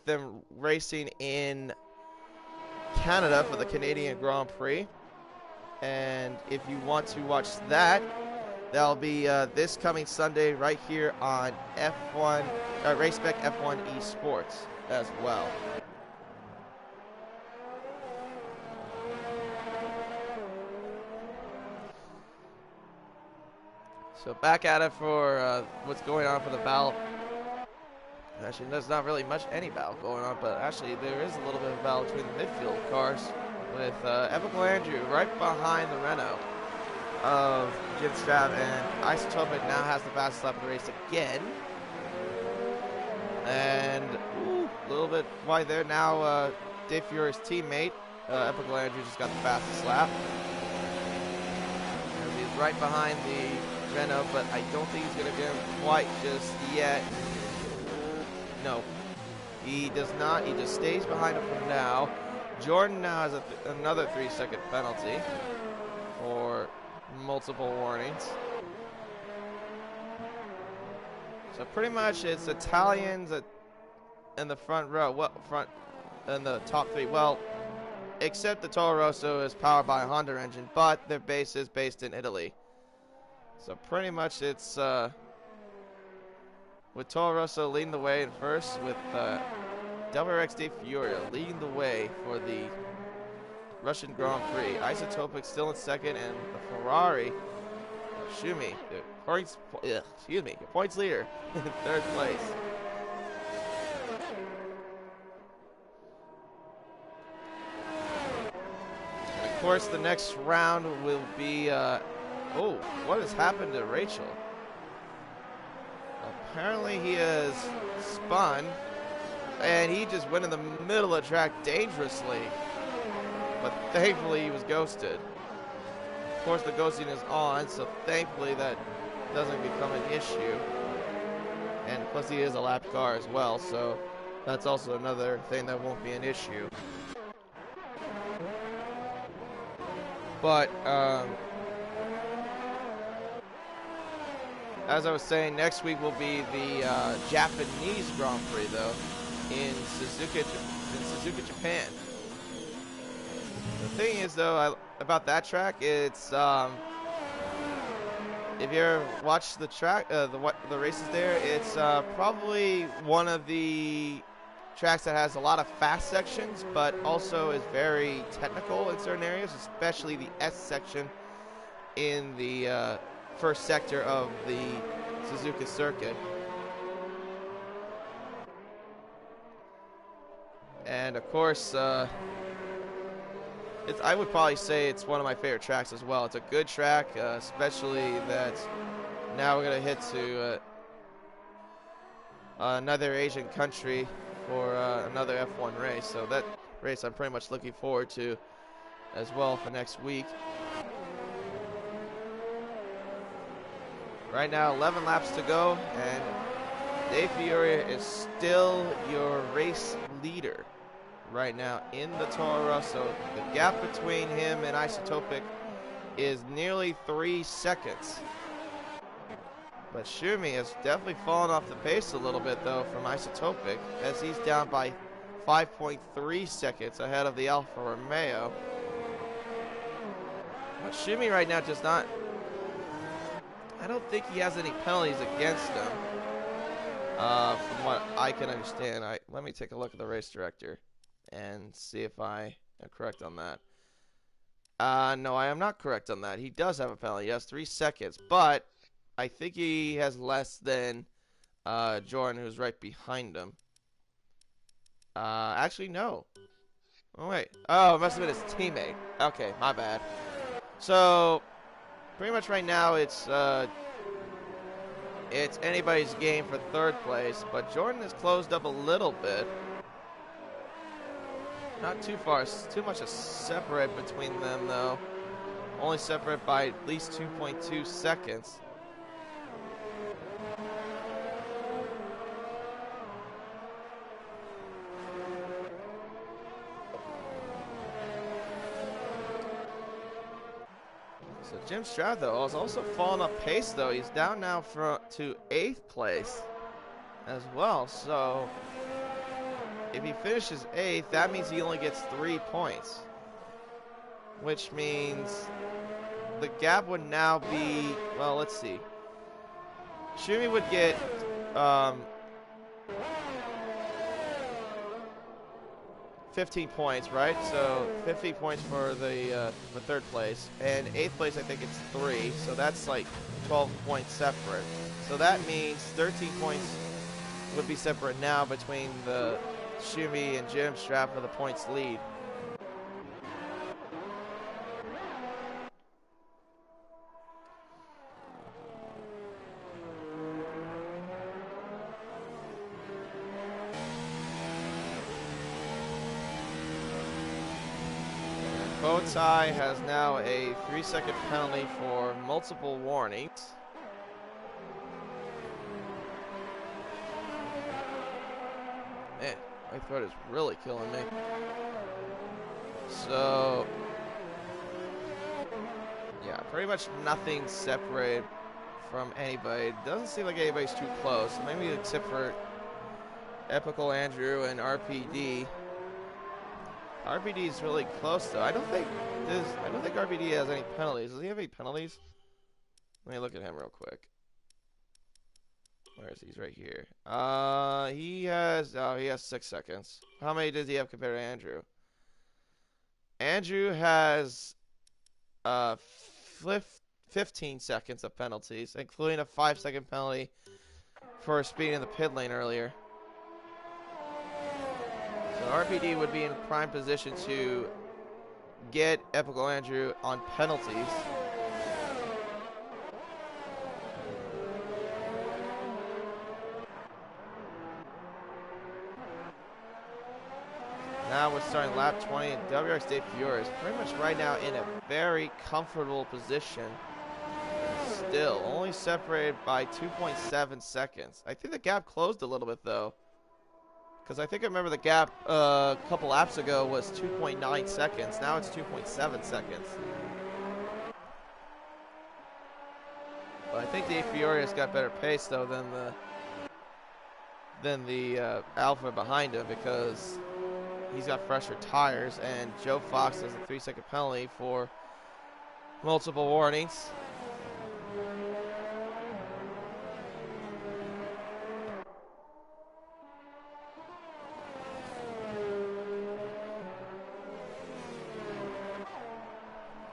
them racing in Canada for the Canadian Grand Prix. And if you want to watch that, that'll be this coming Sunday right here on Spec F1 Esports as well. So back at it for what's going on for the battle. Actually, there's not really any battle going on, but actually there is a little bit of battle between the midfield cars, with Epical Andrew right behind the Renault of Jim Strav, and Isotopic now has the fastest lap of the race again. And a little bit wide there now. Dave Fiora's teammate, Epical Andrew, just got the fastest lap. And he's right behind the Renault, but I don't think he's going to get him quite just yet. No, he does not. He just stays behind him for now. Jordan now has another 3-second penalty for multiple warnings. So pretty much it's Italians in the front row. In the top three. Well, except the Toro Rosso is powered by a Honda engine, but their base is based in Italy. So pretty much it's with Toro Rosso leading the way in first, with WRX Dave Fioria leading the way for the Russian Grand Prix. Isotopic still in second, and the Ferrari, Shumi, your points leader in third place. And of course, the next round will be, oh, what has happened to Rachel? Apparently he has spun, and he just went in the middle of the track dangerously. but thankfully he was ghosted. Of course, the ghosting is on, so thankfully that doesn't become an issue. And plus he is a lap car as well, so that's also another thing that won't be an issue. But, as I was saying, next week will be the Japanese Grand Prix, though, in Suzuka, Japan. The thing is, though, about that track, it's if you ever watched the track, the races there, it's probably one of the tracks that has a lot of fast sections, but also is very technical in certain areas, especially the S section in the first sector of the Suzuka circuit. And of course, I would probably say it's one of my favorite tracks as well. It's a good track, especially that now we're going to hit to another Asian country for another F1 race. So that race I'm pretty much looking forward to as well for next week. Right now, 11 laps to go, and Dave Fiori is still your race leader right now in the Toro Rosso. The gap between him and Isotopic is nearly 3 seconds. But Schumi has definitely fallen off the pace a little bit, though, from Isotopic, as he's down by 5.3 seconds ahead of the Alfa Romeo. But Schumi right now does not... I don't think he has any penalties against him, from what I can understand. Let me take a look at the race director and see if I am correct on that. No, I am not correct on that. He does have a penalty. He has 3 seconds, but I think he has less than Jordan, who's right behind him. Actually, no. Oh, wait. Oh, it must have been his teammate. Okay, my bad. So, pretty much right now, it's anybody's game for 3rd place, but Jordan has closed up a little bit. Not too far, too much to separate between them, though. Only separate by at least 2.2 seconds. So Jim Stroud, though, has also fallen off pace, though. He's down now to 8th place as well. So if he finishes 8th, that means he only gets 3 points. Which means the gap would now be, well, let's see. Schumi would get 15 points, right? So 15 points for the 3rd place, and 8th place I think it's 3, so that's like 12 points separate. So that means 13 points would be separate now between the Schumi and Jim Strapp for the points lead. Bowtie has now a 3-second penalty for multiple warnings. Man, my throat is really killing me. So, yeah, pretty much nothing separated from anybody. It doesn't seem like anybody's too close, maybe except for Epical Andrew and RPD. RPD is really close, though. I don't think RPD has any penalties. Does he have any penalties? Let me look at him real quick. Where is he? He's right here. He has 6 seconds. How many does he have compared to Andrew? Andrew has 15 seconds of penalties, including a 5-second penalty for speeding in the pit lane earlier. So RPD would be in prime position to get Epical Andrew on penalties. Now we're starting lap 20, and WRX Dave Fiore is pretty much right now in a very comfortable position. Still, only separated by 2.7 seconds. I think the gap closed a little bit, though. Because I think I remember the gap a couple laps ago was 2.9 seconds. Now it's 2.7 seconds. But I think Dave Fiore has got better pace, though, than the Alpha behind him, because he's got fresher tires, and Joe Fox has a 3-second penalty for multiple warnings.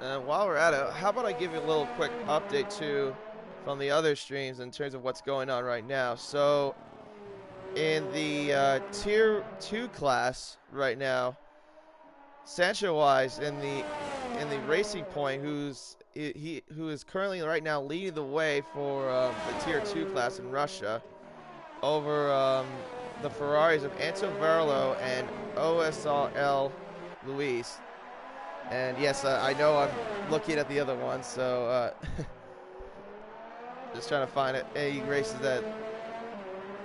And while we're at it, how about I give you a little quick update too from the other streams in terms of what's going on right now. So in the Tier 2 class right now, Sancho Wise in the Racing Point, who is currently right now leading the way for the Tier 2 class in Russia over the Ferraris of Anto Verlo and OSRL Luis. And yes, I know I'm looking at the other one, so just trying to find any races that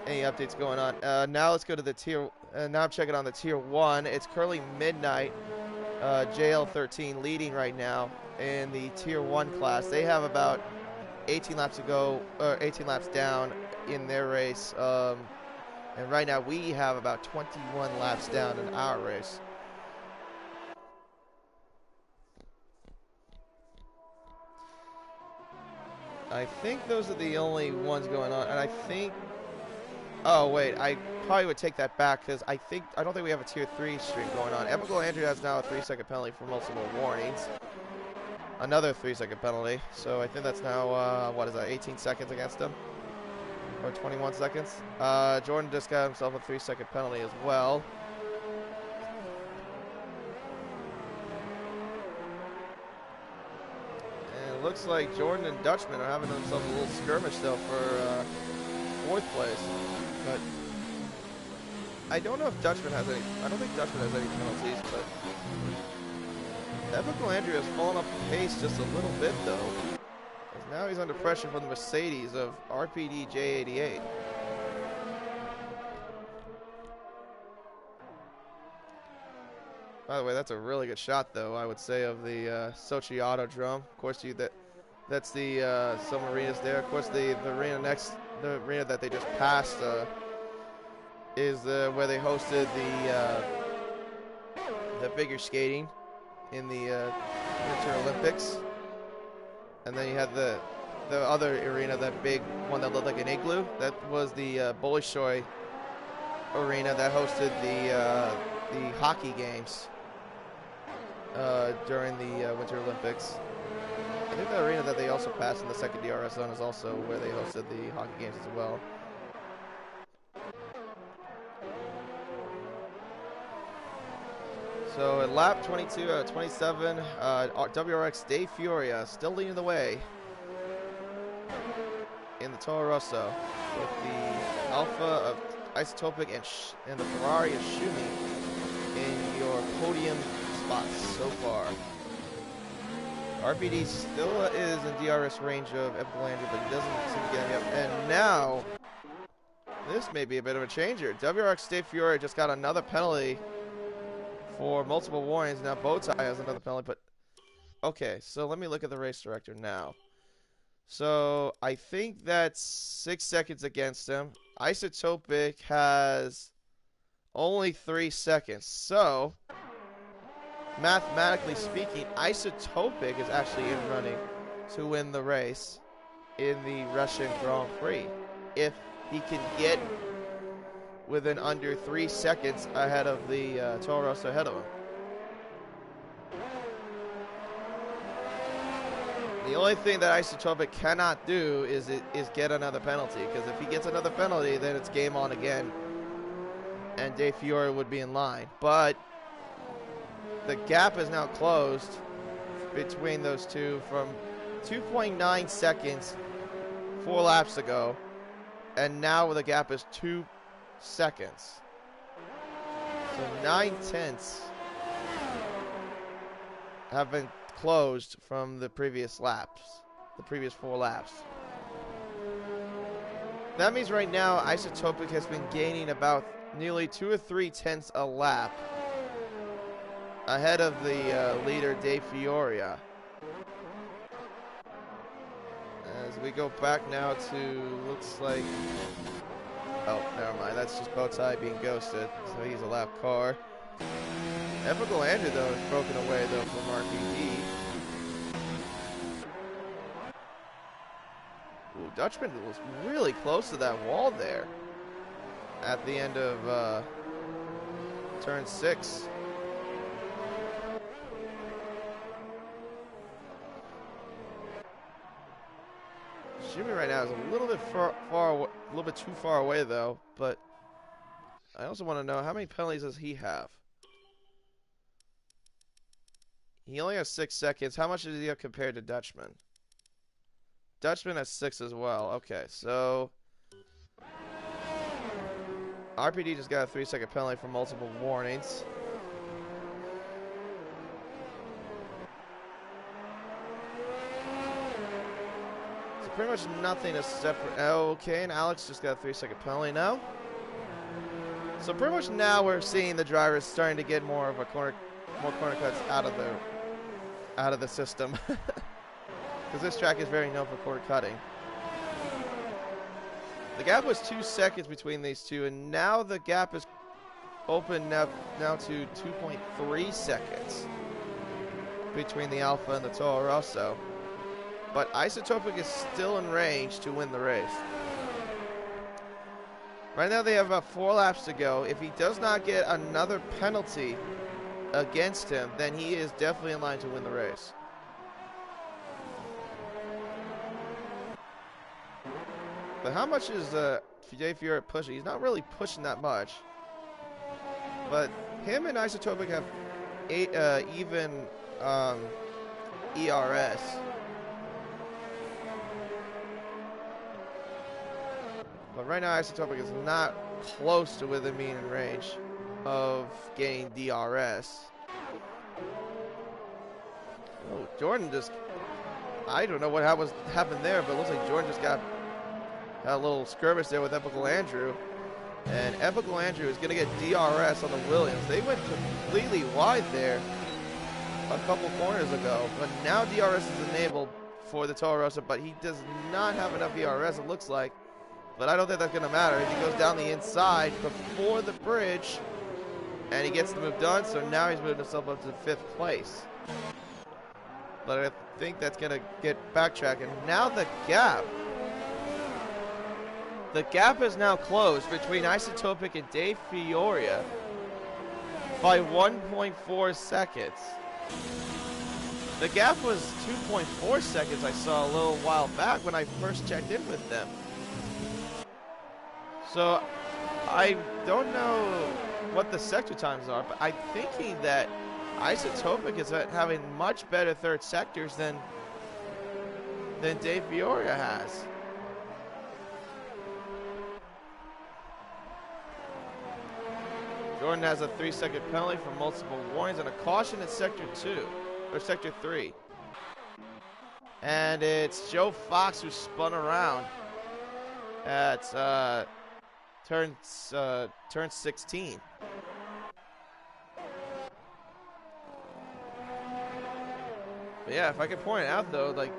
any updates going on. Now let's go to the tier. Now I'm checking on the tier 1. It's currently midnight. JL13 leading right now in the tier 1 class. They have about 18 laps to go, or 18 laps down in their race. And right now we have about 21 laps down in our race. I think those are the only ones going on, and I think. Oh wait, I probably would take that back because I don't think we have a tier 3 stream going on. Epical Andrew has now a 3-second penalty for multiple warnings. Another 3-second penalty, so I think that's now what is that? 18 seconds against him, or 21 seconds. Jordan just got himself a 3-second penalty as well. It looks like Jordan and Dutchman are having themselves a little skirmish though for 4th place. But I don't know if Dutchman has any. I don't think Dutchman has any penalties, but Epical Andrew has fallen off the pace just a little bit though. As now he's under pressure from the Mercedes of RPD J88. By the way, that's a really good shot, though, I would say, of the Sochi Autodrome. Of course, that's the some arenas there. Of course, the arena that they just passed is where they hosted the figure skating in the Winter Olympics. And then you had the other arena, that big one that looked like an igloo. That was the Bolshoi arena that hosted the hockey games during the Winter Olympics. I think the arena that they also passed in the second DRS zone is also where they hosted the hockey games as well. So at lap 22 out of 27, WRX Dave Fioria still leading the way in the Toro Rosso with the Alpha of Isotopic and the Ferrari of Schumi in your podium spots so far. RPD still is in DRS range of Epical Andrew, but he doesn't seem to get any up. And now, this may be a bit of a changer. WRX Dave Fiore just got another penalty for multiple warnings. Now Bowtie has another penalty, but okay, so let me look at the race director now. So I think that's 6 seconds against him. Isotopic has only 3 seconds. So mathematically speaking, Isotopic is actually in running to win the race in the Russian Grand Prix if he can get within under 3 seconds ahead of the Toro Rosso ahead of him. The only thing that Isotopic cannot do is get another penalty, because if he gets another penalty, then it's game on again, and Dave Fiore would be in line. But the gap is now closed between those two from 2.9 seconds 4 laps ago, and now the gap is 2 seconds. So 9/10 have been closed from the previous laps, the previous 4 laps. That means right now Isotopic has been gaining about nearly 2 or 3 tenths a lap ahead of the leader Dave Fioria. As we go back now to, looks like, oh, never mind, that's just Bowtie being ghosted, so he's a lap car. Ethical Andrew, though, is broken away, though, from RPD. Ooh, Dutchman was really close to that wall there at the end of turn 6. Shumi right now is a little bit a little bit too far away, though, but I also want to know, how many penalties does he have? He only has 6 seconds. How much does he have compared to Dutchman? Dutchman has 6 as well. Okay, so RPD just got a 3-second penalty for multiple warnings. So pretty much nothing to separate. Okay, and Alex just got a 3-second penalty now. So pretty much now we're seeing the drivers starting to get more corner cuts out of the system, because this track is very known for corner cutting. The gap was 2 seconds between these two, and now the gap is open now to 2.3 seconds between the Alpha and the Toro Rosso. But Isotopic is still in range to win the race. Right now they have about 4 laps to go. If he does not get another penalty against him, then he is definitely in line to win the race. But how much is Dave Fioria pushing? He's not really pushing that much. But him and Isotopic have even ERS. But right now Isotopic is not close to within being in range of getting DRS. Oh, Jordan just, I don't know what happened there, but it looks like Jordan just got a little skirmish there with Epical Andrew. And Epical Andrew is going to get DRS on the Williams. They went completely wide there a couple corners ago, but now DRS is enabled for the Toro Rosso, but he does not have enough DRS, it looks like. But I don't think that's going to matter. He goes down the inside before the bridge, and he gets the move done, so now he's moved himself up to 5th place. But I think that's going to get backtracked. And now the gap is now closed between Isotopic and Dave Fioria by 1.4 seconds. The gap was 2.4 seconds I saw a little while back when I first checked in with them. So I don't know what the sector times are, but I'm thinking that Isotopic is having much better third sectors than Dave Fioria has. Jordan has a 3-second penalty for multiple warnings and a caution at sector 2, or sector 3. And it's Joe Fox who spun around at turn 16. But yeah, if I could point it out though, like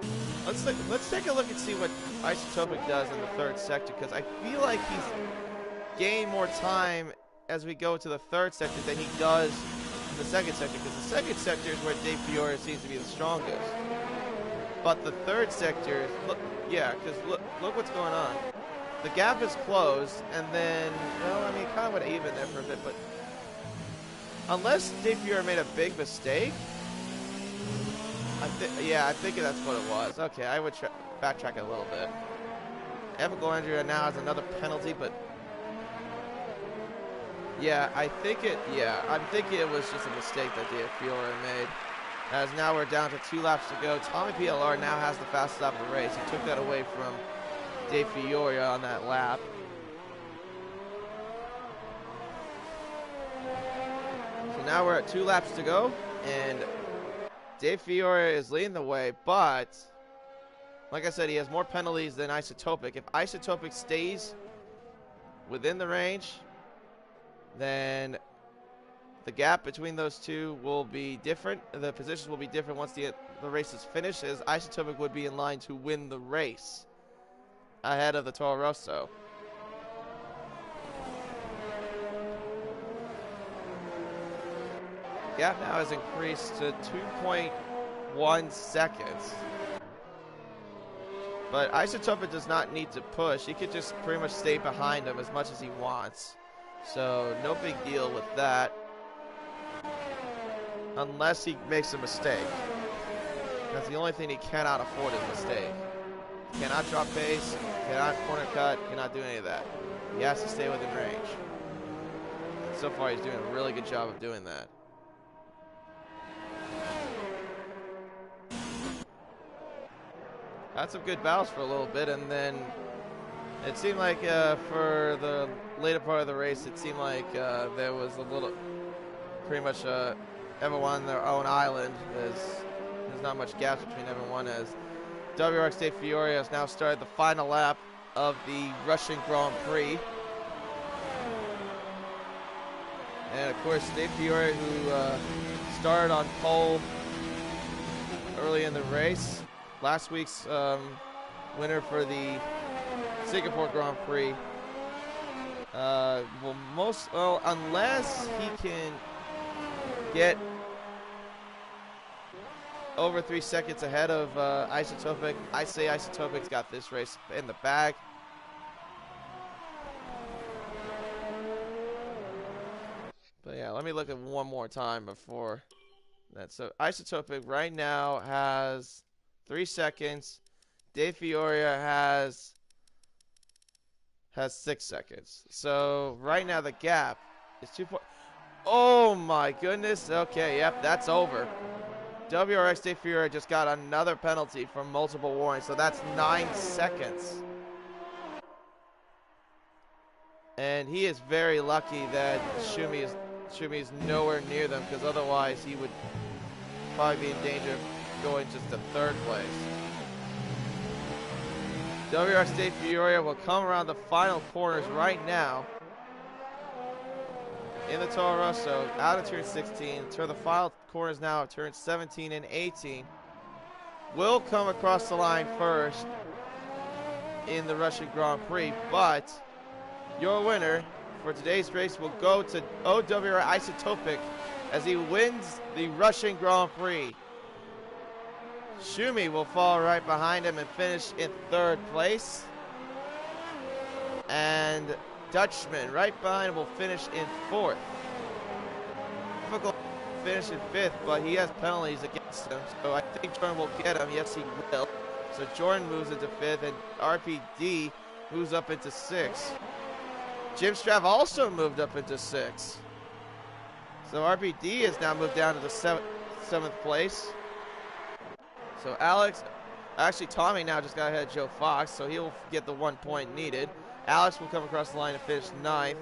let's take a look and see what Isotopic does in the third sector, because I feel like he's gained more time as we go to the third sector than he does in the second sector, because the second sector is where Dave Fioria seems to be the strongest. But the third sector, because look what's going on. The gap is closed, and then, well, I mean, it kind of went even there for a bit, but unless Dave Fioria made a big mistake, I'm thinking that's what it was. Okay, I would backtrack it a little bit. Epical Andrew now has another penalty, but I'm thinking it was just a mistake that Dave Fioria made. As now we're down to 2 laps to go. Tommy PLR now has the fastest lap of the race. He took that away from Dave Fioria on that lap. now we're at 2 laps to go, and Dave Fiore is leading the way, but like I said, he has more penalties than Isotopic. If Isotopic stays within the range, then the gap between those two will be different. The positions will be different once the race is finished, as Isotopic would be in line to win the race ahead of the Toro Rosso. Gap now has increased to 2.1 seconds. But Isotopic does not need to push. He could just pretty much stay behind him as much as he wants. So no big deal with that. Unless he makes a mistake. That's the only thing he cannot afford is a mistake. Cannot drop pace, cannot corner cut, cannot do any of that. He has to stay within range. And so far he's doing a really good job of doing that. Had some good battles for a little bit, and then it seemed like for the later part of the race, it seemed like there was a little, pretty much everyone on their own island. There's not much gaps between everyone, as WRX Dave Fiore has now started the final lap of the Russian Grand Prix. And of course, Dave Fiore, who started on pole early in the race, last week's winner for the Singapore Grand Prix, unless he can get over 3 seconds ahead of Isotopic, I say Isotopic's got this race in the bag. But yeah, let me look at one more time before that. So Isotopic right now has 3 seconds. Dave Fiore has 6 seconds. So right now the gap is 2 points. Oh my goodness. Okay, yep, that's over. WRX Dave Fiore just got another penalty from multiple warnings, so that's 9 seconds. And he is very lucky that Schumi is nowhere near them, because otherwise he would probably be in danger of going just to 3rd place. WRX Dave Fiore will come around the final corners right now in the Toro Rosso, out of turn 16. The final corners now of turn 17 and 18. Will come across the line first in the Russian Grand Prix, but your winner for today's race will go to OWR Isotopic as he wins the Russian Grand Prix. Schumi will fall right behind him and finish in 3rd place. And Dutchman right behind him will finish in 4th. Difficult to finish in 5th, but he has penalties against him, so I think Jordan will get him. Yes, he will. So Jordan moves into 5th, and RPD moves up into 6th. Jim Strav also moved up into 6th. So RPD has now moved down to the 7th place. So Tommy now just got ahead of Joe Fox, so he'll get the 1 point needed. Alex will come across the line and finish 9th.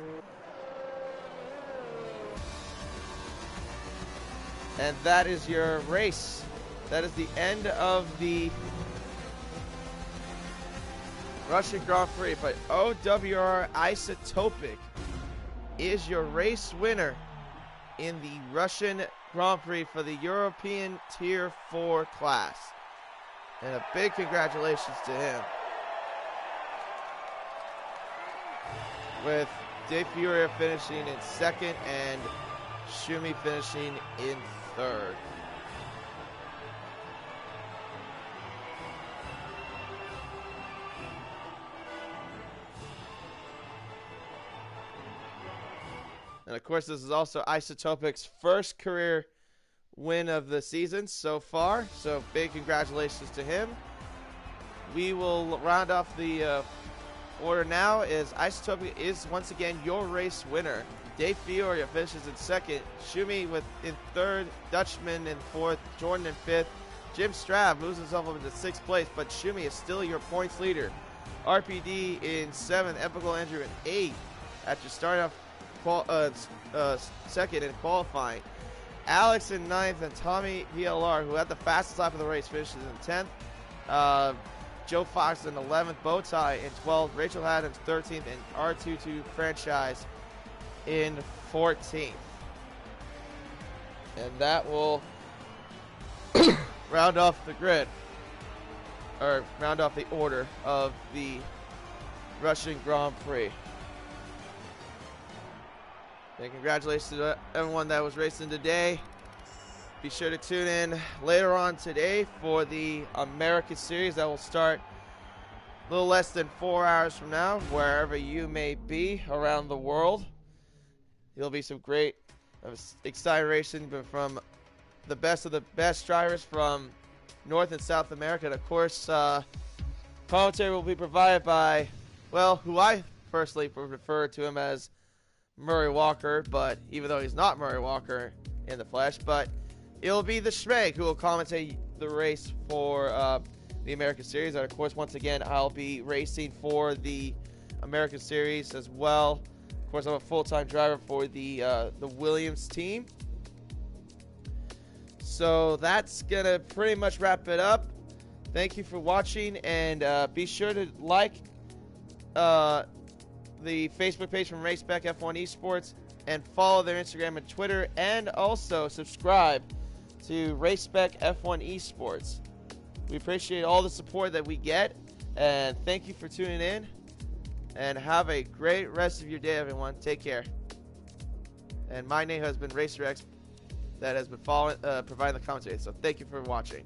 And that is your race. That is the end of the Russian Grand Prix. But OWR Isotopic is your race winner in the Russian Grand Prix for the European Tier 4 class. And a big congratulations to him. With Dave Fiore finishing in 2nd and Schumi finishing in 3rd. And of course, this is also Isotopic's first career win of the season so far. So big congratulations to him. We will round off the order now, as Isotopic is once again your race winner. Dave Fiore finishes in 2nd, Schumi in 3rd, Dutchman in 4th, Jordan in 5th. Jim Strav moves himself up into 6th place, but Schumi is still your points leader. RPD in 7th, Epical Andrew in 8th after starting off 2nd in qualifying. Alex in 9th, and Tommy PLR, who had the fastest lap of the race, finishes in 10th. Joe Fox in 11th, Bowtie in 12th, Rachel Haddon 13th, and R22 Franchise in 14th. And that will round off the grid, or round off the order of the Russian Grand Prix. And congratulations to everyone that was racing today. Be sure to tune in later on today for the America Series that will start a little less than 4 hours from now, wherever you may be around the world. There'll be some great, exciting racing from the best drivers from North and South America. And of course, commentary will be provided by, well, who I personally refer to him as Murray Walker, but even though he's not Murray Walker in the flesh, but it'll be the Spec who will commentate the race for the American Series. And of course, once again, I'll be racing for the American Series as well. Of course, I'm a full-time driver for the Williams team. So that's gonna pretty much wrap it up. Thank you for watching, and be sure to like the Facebook page from Spec F1 Esports, and follow their Instagram and Twitter, and also subscribe to Spec F1 Esports. We appreciate all the support that we get, and thank you for tuning in, and have a great rest of your day, everyone. Take care. And my name has been RacerX, that has been providing the commentary, so thank you for watching.